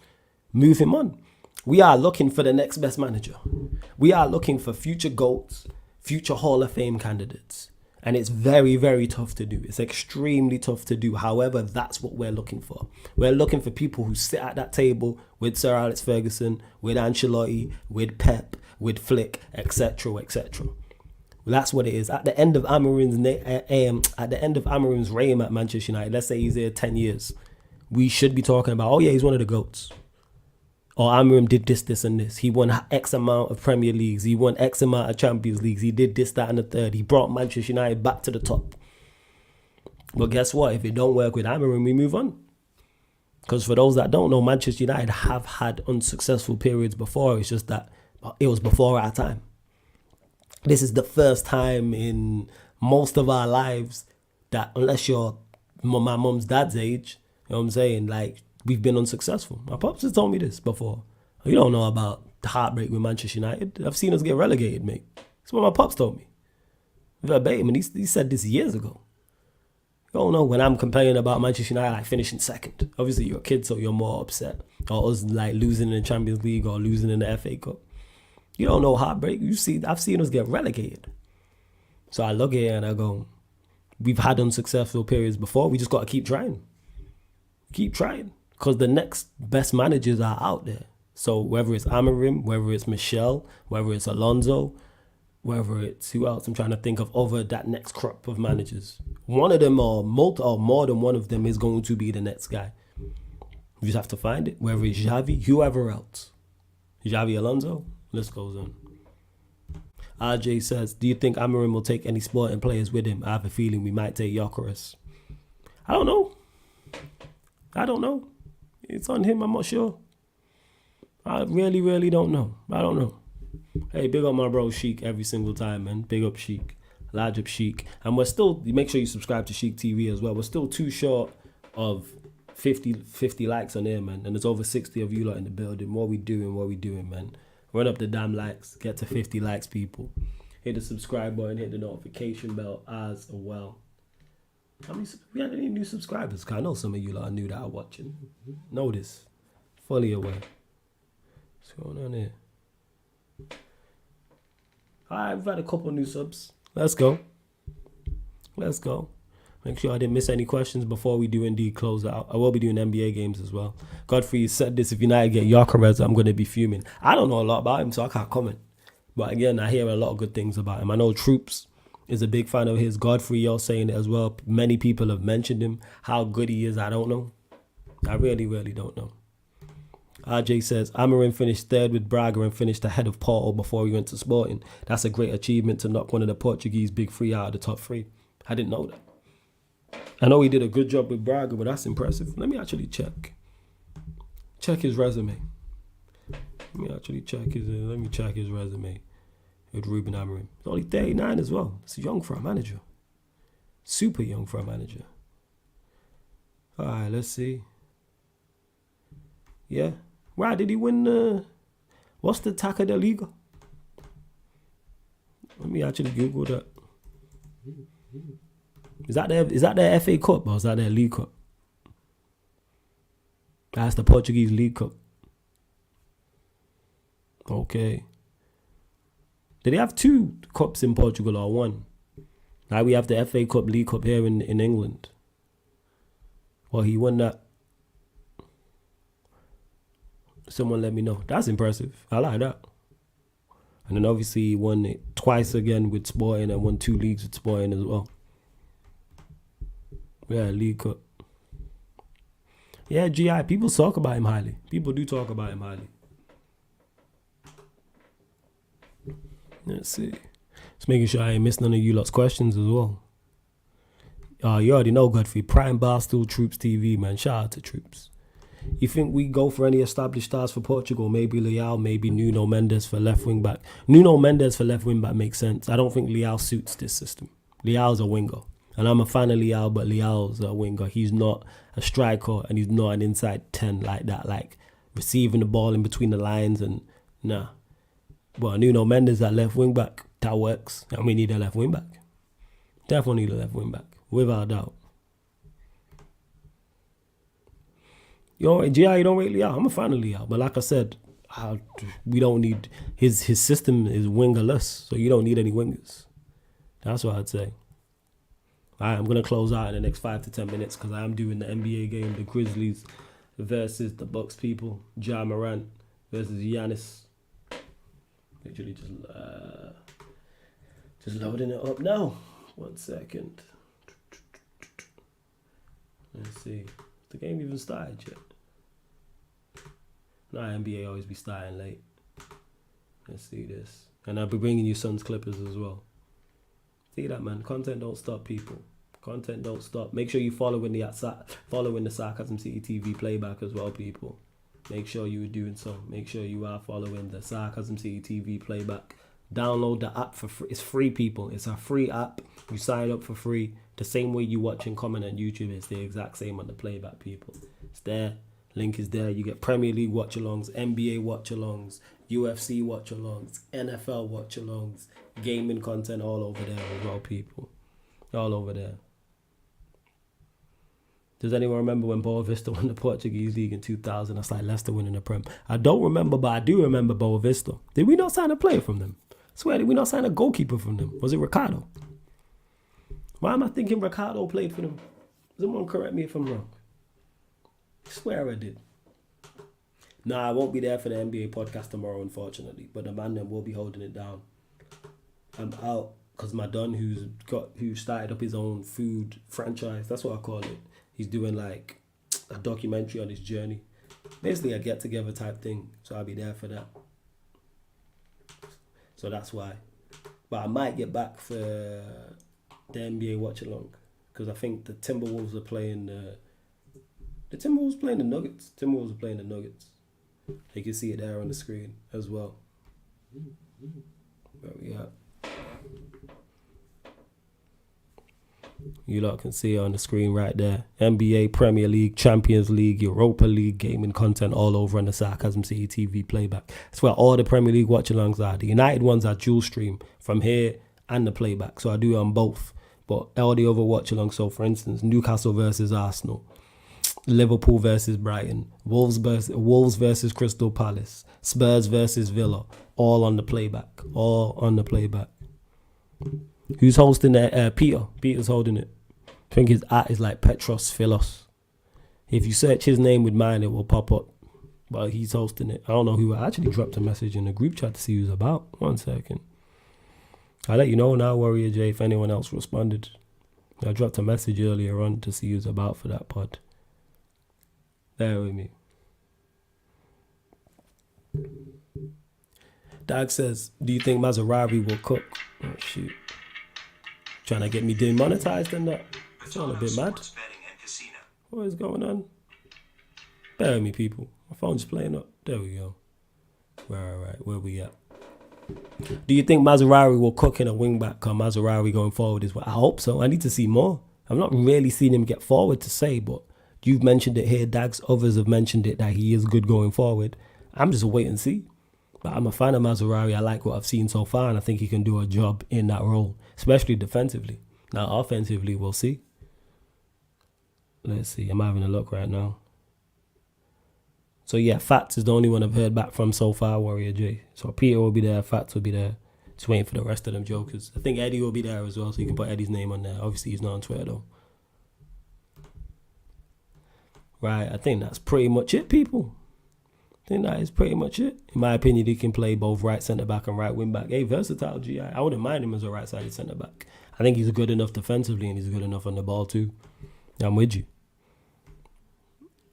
S1: move him on. We are looking for the next best manager. We are looking for future GOATs, future Hall of Fame candidates. And it's very, very tough to do. It's extremely tough to do. However, that's what we're looking for. We're looking for people who sit at that table with Sir Alex Ferguson, with Ancelotti, with Pep, with Flick, etc., etc. That's what it is. At the end of Amorim's reign at Manchester United, let's say he's here 10 years, we should be talking about, oh yeah, he's one of the GOATs. Or Amorim did this, this, and this. He won X amount of Premier Leagues. He won X amount of Champions Leagues. He did this, that, and the third. He brought Manchester United back to the top. But guess what? If it don't work with Amorim, we move on. Because for those that don't know, Manchester United have had unsuccessful periods before. It's just that it was before our time. This is the first time in most of our lives that, unless you're my mum's dad's age, you know what I'm saying, like, we've been unsuccessful. My pops has told me this before. You don't know about the heartbreak with Manchester United. I've seen us get relegated, mate. That's what my pops told me. Verbatim, and he said this years ago. You don't know when I'm complaining about Manchester United like finishing second. Obviously, you're a kid, so you're more upset. Or us like losing in the Champions League or losing in the FA Cup. You don't know heartbreak. I've seen us get relegated. So I look here and I go, we've had unsuccessful periods before. We just got to keep trying. Keep trying. Because the next best managers are out there. So whether it's Amorim, whether it's Michel, whether it's Alonso, whether it's who else I'm trying to think of over that next crop of managers. One of them or more than one of them is going to be the next guy. You just have to find it. Whether it's Xavi, whoever else. Xavi Alonso, list goes on. RJ says, do you think Amorim will take any sporting players with him? I have a feeling we might take Gyökeres. I don't know. It's on him, I'm not sure. I really, really don't know. I don't know. Hey, big up my bro Sheik every single time, man. Big up Sheik. Large up Sheik. And we're still, make sure you subscribe to Sheik TV as well. We're still too short of 50 likes on here, man. And there's over 60 of you lot in the building. What we doing, man. Run up the damn likes. Get to 50 likes, people. Hit the subscribe button. Hit the notification bell as well. We had any new subscribers? Cause I know some of you lot are new that are watching. Notice. Fully aware. What's going on here? Alright, we've had a couple new subs. Let's go. Make sure I didn't miss any questions before we do indeed close out. I will be doing NBA games as well. Godfrey said this, if United get Gyökeres, I'm going to be fuming. I don't know a lot about him, so I can't comment. But again, I hear a lot of good things about him. I know Troops is a big fan of his. Godfrey, you're saying it as well. Many people have mentioned him. How good he is, I don't know. I really, really don't know. RJ says, Amorim finished third with Braga and finished ahead of Porto before he went to Sporting. That's a great achievement to knock one of the Portuguese big three out of the top three. I didn't know that. I know he did a good job with Braga, but that's impressive. Let me actually check. Check his resume. Let me check his resume. With Ruben Amorim. He's only 39 as well. It's young for a manager. Super young for a manager. All right, let's see. Yeah. Why did he win? What's the Taca de Liga? Let me actually Google that. Is that their FA Cup or is that their League Cup? That's the Portuguese League Cup. Okay. Did they have 2 cups in Portugal or 1? Now we have the FA Cup, League Cup here in England. Well, he won that. Someone let me know. That's impressive. I like that. And then obviously he won it twice again with Sporting and won 2 leagues with Sporting as well. Yeah, League Cup. Yeah, GI. People talk about him highly. People do talk about him highly. Let's see. Just making sure I ain't missed none of you lot's questions as well. You already know Godfrey. Prime Barstool Troops TV, man. Shout out to Troops. You think we go for any established stars for Portugal? Maybe Leao, maybe Nuno Mendes for left wing back. Nuno Mendes for left wing back makes sense. I don't think Leao suits this system. Leao's a winger. And I'm a fan of Leao, but Leao's a winger. He's not a striker and he's not an inside 10 like that. Like receiving the ball in between the lines and nah. But Nuno Mendes at left wing back, that works. And we need a left wing back. Definitely need a left wing back. Without a doubt. You don't rate Leao. I'm a fan of Leao, but like I said, we don't need his system is wingerless, so you don't need any wingers. That's what I'd say. All right, I'm gonna close out in the next 5 to 10 minutes because I am doing the NBA game, the Grizzlies versus the Bucks people, Ja Morant versus Giannis. Literally just loading it up now. 1 second. Let's see. The game even started yet? No, NBA always be starting late. Let's see this. And I'll be bringing you Suns Clippers as well. See that, man. Content don't stop, people. Content don't stop. Make sure you following the Sarcasm City TV playback as well, people. Make sure you are doing so. Make sure you are following the Sarcasm City TV playback. Download the app for free. It's free, people. It's a free app. You sign up for free. The same way you watch and comment on YouTube, it's the exact same on the playback, people. It's there. Link is there. You get Premier League watch-alongs, NBA watch-alongs, UFC watch-alongs, NFL watch-alongs, gaming content all over there as well, people. All over there. Does anyone remember when Boa Vista won the Portuguese League in 2000? That's like Leicester winning the Prem. I don't remember, but I do remember Boa Vista. Did we not sign a player from them? I swear, did we not sign a goalkeeper from them? Was it Ricardo? Why am I thinking Ricardo played for them? Someone correct me if I'm wrong. I swear I did. Nah, I won't be there for the NBA podcast tomorrow, unfortunately. But the man then will be holding it down. I'm out because my don who started up his own food franchise. That's what I call it. He's doing like a documentary on his journey. Basically a get together type thing. So I'll be there for that. So that's why. But I might get back for the NBA watch along because I think the Timberwolves are playing the Timberwolves playing the Nuggets. Timberwolves are playing the Nuggets. You can see it there on the screen as well. Where we at? You lot can see it on the screen right there. NBA, Premier League, Champions League, Europa League, gaming content all over on the Sarcasm City TV playback. That's where all the Premier League watch-alongs are. The United ones are dual stream from here and the playback. So I do it on both. But all the other watch-alongs, so for instance, Newcastle versus Arsenal, Liverpool versus Brighton, Wolves versus Crystal Palace, Spurs versus Villa, all on the playback. All on the playback. Who's hosting that? Peter. Peter's holding it. I think his art is like Petros Philos. If you search his name with mine, it will pop up. But he's hosting it. I don't know who. I actually dropped a message in the group chat to see who's about. 1 second. I'll let you know now, Warrior J, if anyone else responded. I dropped a message earlier on to see who's about for that pod. Bear with me. Dag says, do you think Maserati will cook? Oh, shoot. Trying to get me demonetized and that. Sound a bit mad. What is going on? Bear with me, people. My phone's playing up. There we go. Right. Where we at? Do you think Maserati will cook in a wingback? Or Maserati going forward is what I hope so. I need to see more. I've not really seen him get forward to say, but You've mentioned it here, Dags. Others have mentioned it that he is good going forward. I'm just a wait and see. But I'm a fan of Maserati. I like what I've seen so far, and I think he can do a job in that role, especially defensively. Now, offensively, we'll see. Let's see. I'm having a look right now. So, yeah, Fats is the only one I've heard back from so far, Warrior J. So, Peter will be there. Fats will be there. Just waiting for the rest of them jokers. I think Eddie will be there as well, so you can put Eddie's name on there. Obviously, he's not on Twitter, though. Right, I think that's pretty much it, people. I think that is pretty much it. In my opinion, he can play both right centre-back and right wing-back. Hey, versatile, GI. I wouldn't mind him as a right-sided centre-back. I think he's good enough defensively and he's good enough on the ball too. I'm with you.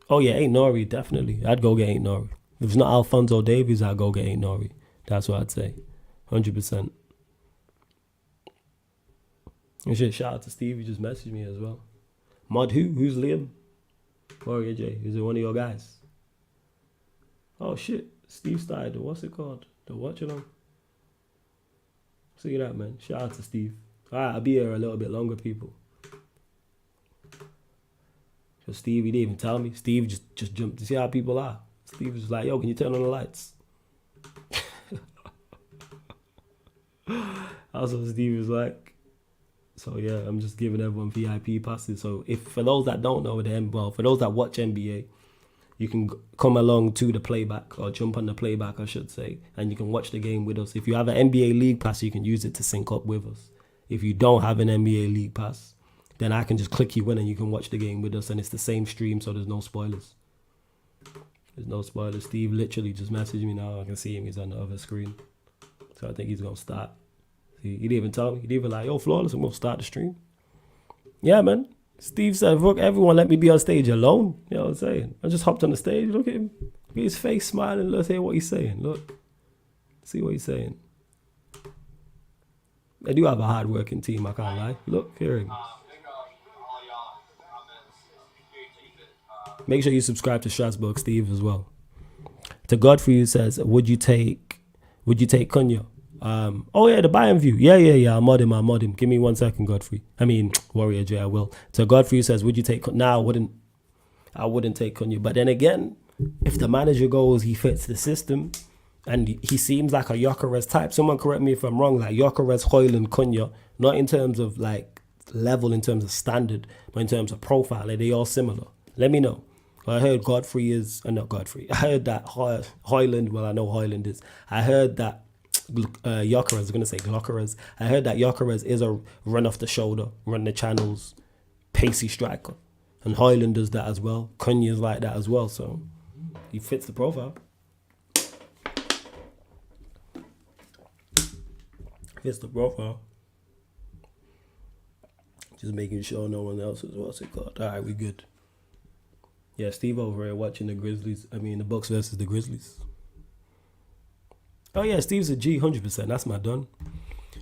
S1: Oh, yeah, Ain't Nori, definitely. I'd go get Ain't Nori. If it's not Alphonso Davies, I'd go get Ain't Nori. That's what I'd say. 100%. And shit, shout out to Steve. He just messaged me as well. Mod who? Who's Liam? Warrior J. Is it one of your guys? Oh shit, Steve started the, what's it called? The watching on. See that, man. Shout out to Steve. Alright, I'll be here a little bit longer, people. So Steve, he didn't even tell me. Steve just jumped to see how people are. Steve was like, yo, can you turn on the lights? That's what Steve was like. So yeah, I'm just giving everyone VIP passes. So if for those that don't know, for those that watch NBA, you can come along to the playback or jump on the playback, I should say, and you can watch the game with us. If you have an NBA League Pass, you can use it to sync up with us. If you don't have an NBA League Pass, then I can just click you in and you can watch the game with us, and it's the same stream, so there's no spoilers. There's no spoilers. Steve literally just messaged me now. I can see him. He's on the other screen. So I think he's going to start. He didn't even tell me. He didn't even like, yo, Flawless, I'm going to start the stream. Yeah, man. Steve said, look, everyone let me be on stage alone. You know what I'm saying? I just hopped on the stage. Look at him. Look at his face smiling. Let's hear what he's saying. Look. See what he's saying. They do have a hard-working team, I can't lie. Look, hear him. Make sure you subscribe to Strasbourg Steve as well. To Godfrey, who says, would you take Cunha? Oh yeah, the Bayern view. Yeah. I'll mod him. Give me 1 second, Godfrey. I mean, Warrior J, I will. So Godfrey says, would you take Cunha? Nah, I wouldn't take Cunha. But then again, if the manager goes, he fits the system, and he seems like a Gyökeres type. Someone correct me if I'm wrong, like Gyökeres, Højlund, Cunha, not in terms of like level, in terms of standard, but in terms of profile. Are they all similar? Let me know. I heard Godfrey is, not Godfrey. I heard that Højlund, well, I know Højlund is. I heard that Gyökeres, I was going to say Gyökeres. I heard that Gyökeres is a run off the shoulder, run the channels, pacey striker. And Højlund does that as well. Cunha's like that as well, so he fits the profile. Fits the profile. Just making sure no one else is, what's it called? All right, we good. Yeah, Steve over here watching the Bucks versus the Grizzlies. Oh yeah, Steve's a G, 100%. That's my done.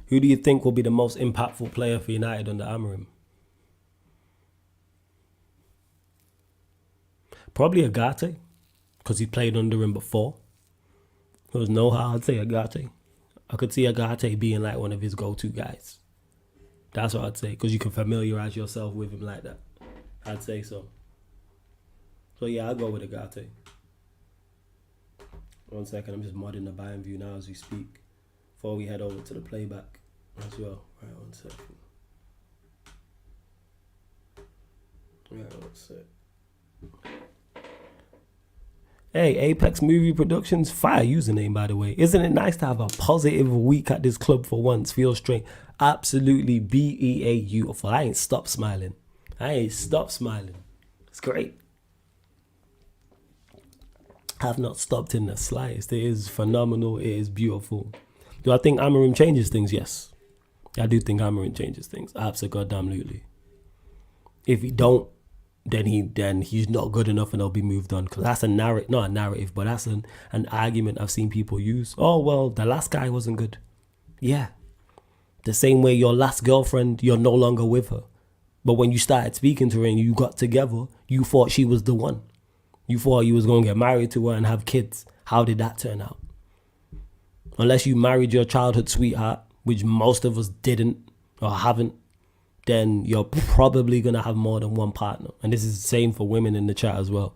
S1: Who do you think will be the most impactful player for United under Amorim? Probably Agate, because he played under him before. There was no how I'd say Agate. I could see Agate being like one of his go-to guys. That's what I'd say, because you can familiarize yourself with him like that. I'd say so. So yeah, I'll go with Agate. 1 second, I'm just modding the Bayern view now as we speak, before we head over to the playback as well. Right, 1 second. Right, 1 sec. Hey, Apex Movie Productions, fire username, by the way. Isn't it nice to have a positive week at this club for once? Feel straight. Absolutely beautiful. I ain't stopped smiling. It's great. Have not stopped in the slightest. It is phenomenal. It is beautiful. Do I think Amorim changes things? Yes. I do think Amorim changes things. Absolutely. If he don't, then he's not good enough and he'll be moved on. Because that's not a narrative, but that's an argument I've seen people use. Oh, well, the last guy wasn't good. Yeah. The same way your last girlfriend, you're no longer with her. But when you started speaking to her and you got together, you thought she was the one. You thought you was going to get married to her and have kids. How did that turn out? Unless you married your childhood sweetheart, which most of us didn't or haven't, then you're probably going to have more than one partner. And this is the same for women in the chat as well.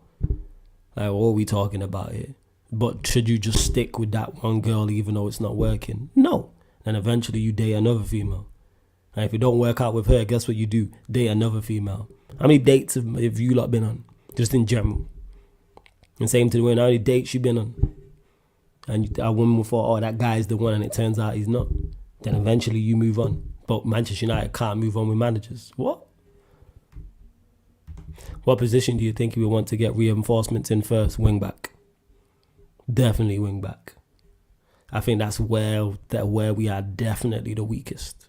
S1: Like, what are we talking about here? But should you just stick with that one girl even though it's not working? No. And eventually you date another female. And if it don't work out with her, guess what you do? Date another female. How many dates have you lot been on? Just in general. And same to the women, how many dates you been on? And a woman will thought, oh, that guy's the one, and it turns out he's not. Then eventually you move on. But Manchester United can't move on with managers. What? What position do you think you would want to get reinforcements in first? Wing back. Definitely wing back. I think that's where we are definitely the weakest.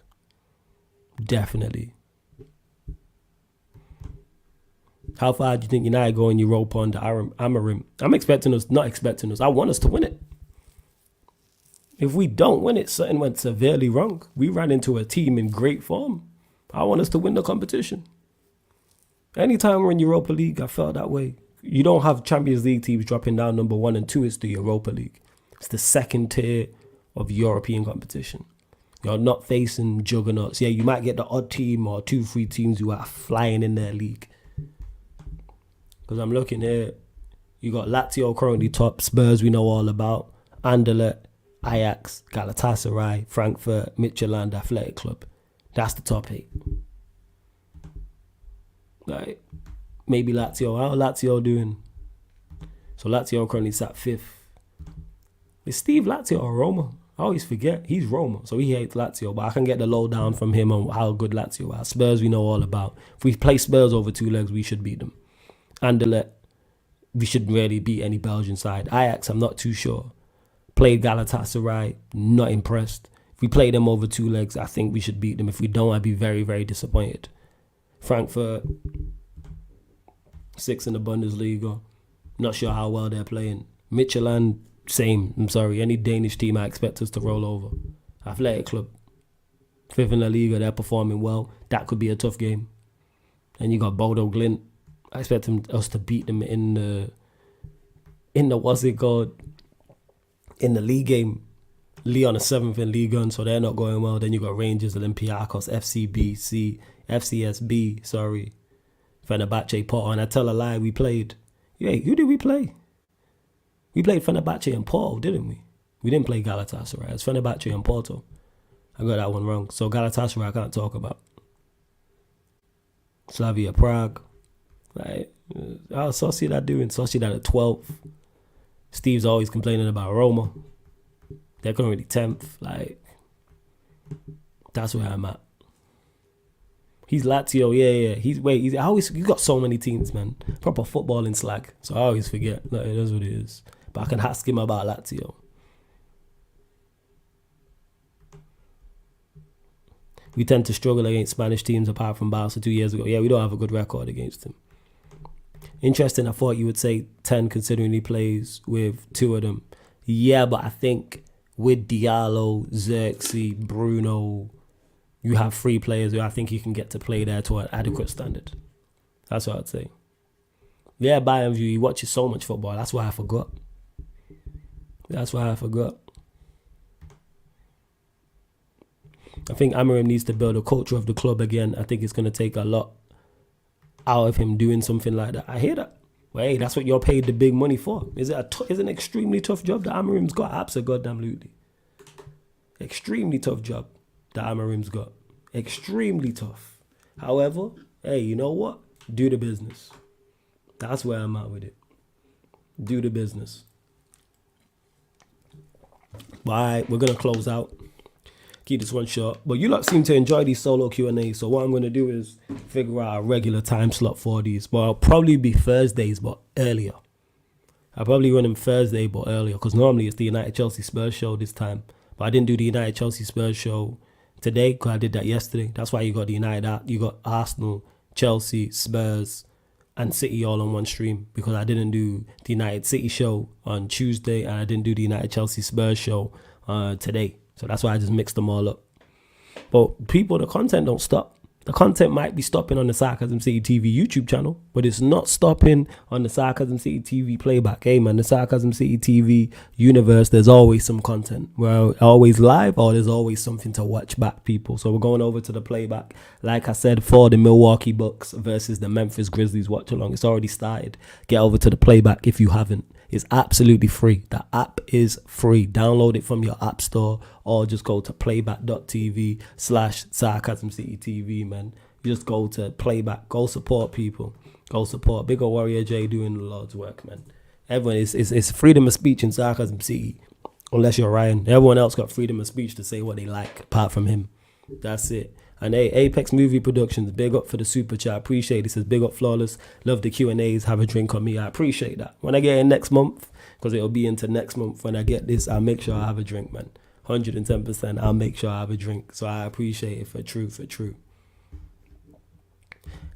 S1: Definitely. How far do you think United go in Europa under Amorim? I want us to win it. If we don't win it, something went severely wrong. We ran into a team in great form. I want us to win the competition. Anytime we're in Europa League, I felt that way. You don't have Champions League teams dropping down number 1 and 2. It's the Europa League. It's the second tier of European competition. You're not facing juggernauts. Yeah, you might get the odd team or 2-3 teams who are flying in their league. Because I'm looking here, you got Lazio currently top, Spurs we know all about, Anderlecht, Ajax, Galatasaray, Frankfurt, Midtjylland, Athletic Club. That's the top 8. Like, maybe Lazio. How Lazio doing? So Lazio currently sat 5th. Is Steve Lazio or Roma? I always forget. He's Roma, so he hates Lazio. But I can get the lowdown from him on how good Lazio are. Spurs we know all about. If we play Spurs over 2 legs, we should beat them. Anderlecht, we shouldn't really beat any Belgian side. Ajax, I'm not too sure. Played Galatasaray, not impressed. If we play them over 2 legs, I think we should beat them. If we don't, I'd be very, very disappointed. Frankfurt, 6th in the Bundesliga. Not sure how well they're playing. Midtjylland, same. I'm sorry. Any Danish team, I expect us to roll over. Athletic Club, 5th in the Liga. They're performing well. That could be a tough game. And you got Bodo Glimt. I expect us to beat them in the what's it called? In the league game. Lyon are 7th in Ligue 1, so they're not going well. Then you got Rangers, Olympiacos, FCSB, Fenerbahce, Porto. And I tell a lie, we played. Yeah, who did we play? We played Fenerbahce and Porto, didn't we? We didn't play Galatasaray. It's Fenerbahce and Porto. I got that one wrong. So Galatasaray I can't talk about. Slavia Prague. Like, how's Sociedad doing? Sociedad at 12th. Steve's always complaining about Roma. They're currently 10th. Like, that's where I'm at. He's Lazio, yeah. He's got so many teams, man. Proper footballing slag. So I always forget. Like, it is what it is. But I can ask him about Lazio. We tend to struggle against Spanish teams apart from Barca 2 years ago. Yeah, we don't have a good record against them. Interesting, I thought you would say 10 considering he plays with 2 of them. Yeah, but I think with Diallo, Xerxes, Bruno, you have 3 players who I think you can get to play there to an adequate standard. That's what I'd say. Yeah, Bayern View, he watches so much football. That's why I forgot. I think Amorim needs to build a culture of the club again. I think it's going to take a lot out of him doing something like that. I hear that. Well, hey, that's what you're paid the big money for. Is it an extremely tough job that Amorim's got? Absolutely. Extremely tough job that Amorim's got. Extremely tough. However, hey, you know what? Do the business. That's where I'm at with it. Do the business. All right, we're going to close out. Keep this one short. But you lot seem to enjoy these solo Q&As. So what I'm going to do is figure out a regular time slot for these. But I'll probably be Thursdays, but earlier. I'll probably run them Thursday, but earlier. Because normally it's the United-Chelsea Spurs show this time. But I didn't do the United-Chelsea Spurs show today because I did that yesterday. That's why you got you got Arsenal, Chelsea, Spurs, and City all on one stream. Because I didn't do the United City show on Tuesday. And I didn't do the United-Chelsea Spurs show today. So that's why I just mixed them all up. But people, the content don't stop. The content might be stopping on the Sarcasm City TV YouTube channel, but it's not stopping on the Sarcasm City TV playback. Hey man, the Sarcasm City TV universe, there's always some content. We're always live, or there's always something to watch back, people. So we're going over to the playback. Like I said, for the Milwaukee Bucks versus the Memphis Grizzlies watch along. It's already started. Get over to the playback if you haven't. It's absolutely free. The app is free. Download it from your app store, or just go to playback.tv/Sarcasm City TV, man. You just go to playback. Go support people. Go support. Big ol' Warrior J doing the Lord's work, man. Everyone, it's freedom of speech in Sarcasm City, unless you're Ryan. Everyone else got freedom of speech to say what they like, apart from him. That's it. And hey, Apex Movie Productions, big up for the super chat. Appreciate it. It says, big up Flawless. Love the Q&As. Have a drink on me. I appreciate that. When I get in next month, because it'll be into next month, when I get this, I'll make sure I have a drink, man. 110%. I'll make sure I have a drink. So I appreciate it for true.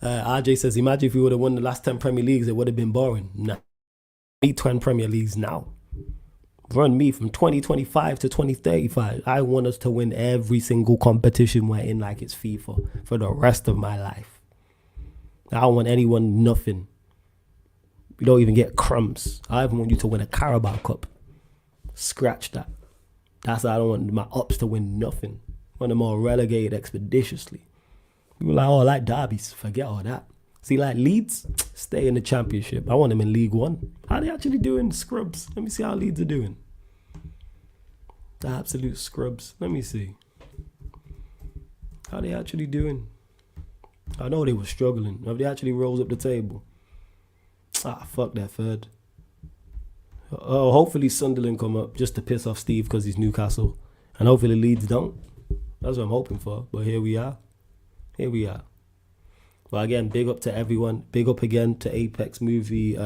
S1: RJ says, imagine if we would have won the last 10 Premier Leagues, it would have been boring. Nah. We need 10 Premier Leagues now. Run me from 2025 to 2035. I want us to win every single competition we're in like it's FIFA for the rest of my life. I don't want anyone nothing. You don't even get crumbs. I even want you to win a Carabao Cup. Scratch that. That's why I don't want my ups to win nothing. I want them all relegated expeditiously. People like, oh, like derbies. Forget all that. See, like Leeds, stay in the Championship. I want them in League One. How are they actually doing, scrubs? Let me see how Leeds are doing. The absolute scrubs. Let me see. How are they actually doing? I know they were struggling. Have they actually rose up the table? Fuck that third. Oh, hopefully Sunderland come up just to piss off Steve because he's Newcastle. And hopefully Leeds don't. That's what I'm hoping for. But here we are. Well, again, big up to everyone. Big up again to Apex Movie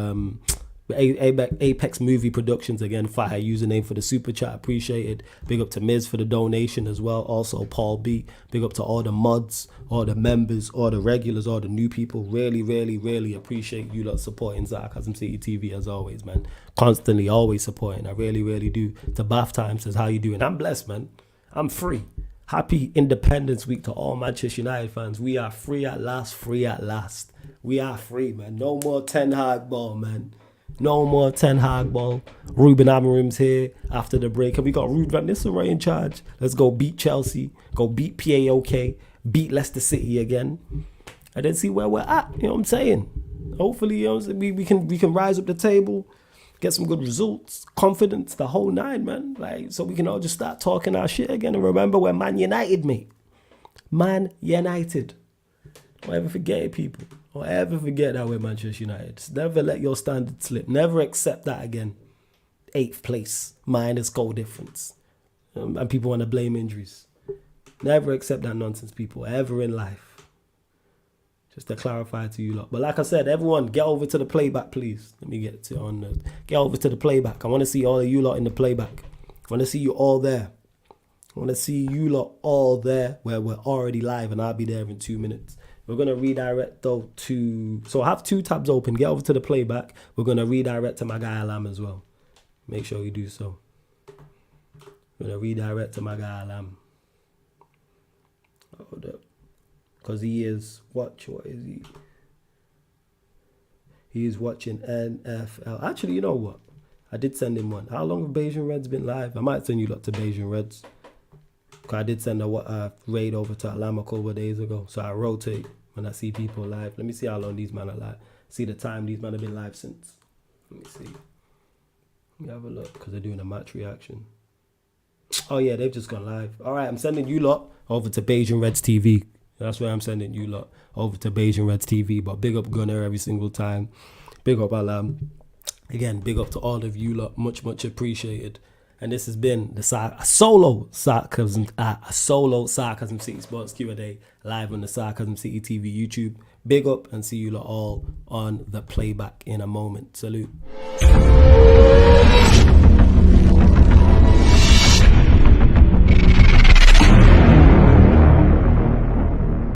S1: Productions. Again, fire username for the super chat. Appreciated. Big up to Miz for the donation as well. Also, Paul B. Big up to all the mods, all the members, all the regulars, all the new people. Really appreciate you lot supporting Sarcasm City TV as always, man. Constantly, always supporting. I really do. To Bath Time says, how you doing? I'm blessed, man. I'm free. Happy Independence Week to all Manchester United fans. We are free at last. We are free, man. No more Ten Hag ball, man. No more Ten Hag ball. Ruben Amorim's here after the break. And we got Ruud van Nistelrooy in charge. Let's go beat Chelsea. Go beat PAOK. Beat Leicester City again. And then see where we're at. You know what I'm saying? Hopefully, you know, we can rise up the table. Get some good results, confidence, the whole nine, man. Like, so we can all just start talking our shit again. And remember, we're Man United, mate. Man United. Don't ever forget it, people. Don't ever forget that we're Manchester United. Never let your standard slip. Never accept that again. 8th place, minus goal difference. And people want to blame injuries. Never accept that nonsense, people, ever in life. Just to clarify to you lot. But like I said, everyone, get over to the playback, please. Let me get to on the... Get over to the playback. I want to see all of you lot in the playback. I want to see you all there. I want to see you lot all there where we're already live, and I'll be there in 2 minutes. We're going to redirect, though, to... So I have 2 tabs open. Get over to the playback. We're going to redirect to my guy Alam as well. Make sure you do so. We're going to redirect to my guy Alam. Hold up. Because he is, what is he? He's watching NFL. Actually, you know what? I did send him one. How long have Beijing Reds been live? I might send you lot to Beijing Reds. Because I did send a raid over to Alam a couple of days ago. So I rotate when I see people live. Let me see how long these men are live. See the time these men have been live since. Let me see. Let me have a look because they're doing a match reaction. Oh yeah, they've just gone live. All right, I'm sending you lot over to Beijing Reds TV. That's where I'm sending you lot over to Beijing Reds TV. But big up Gunner every single time. Big up Alam. Again, big up to all of you lot. Much appreciated. And this has been the solo Sarcasm City Sports Q&A live on the Sarcasm City TV YouTube. Big up and see you lot all on the playback in a moment. Salute.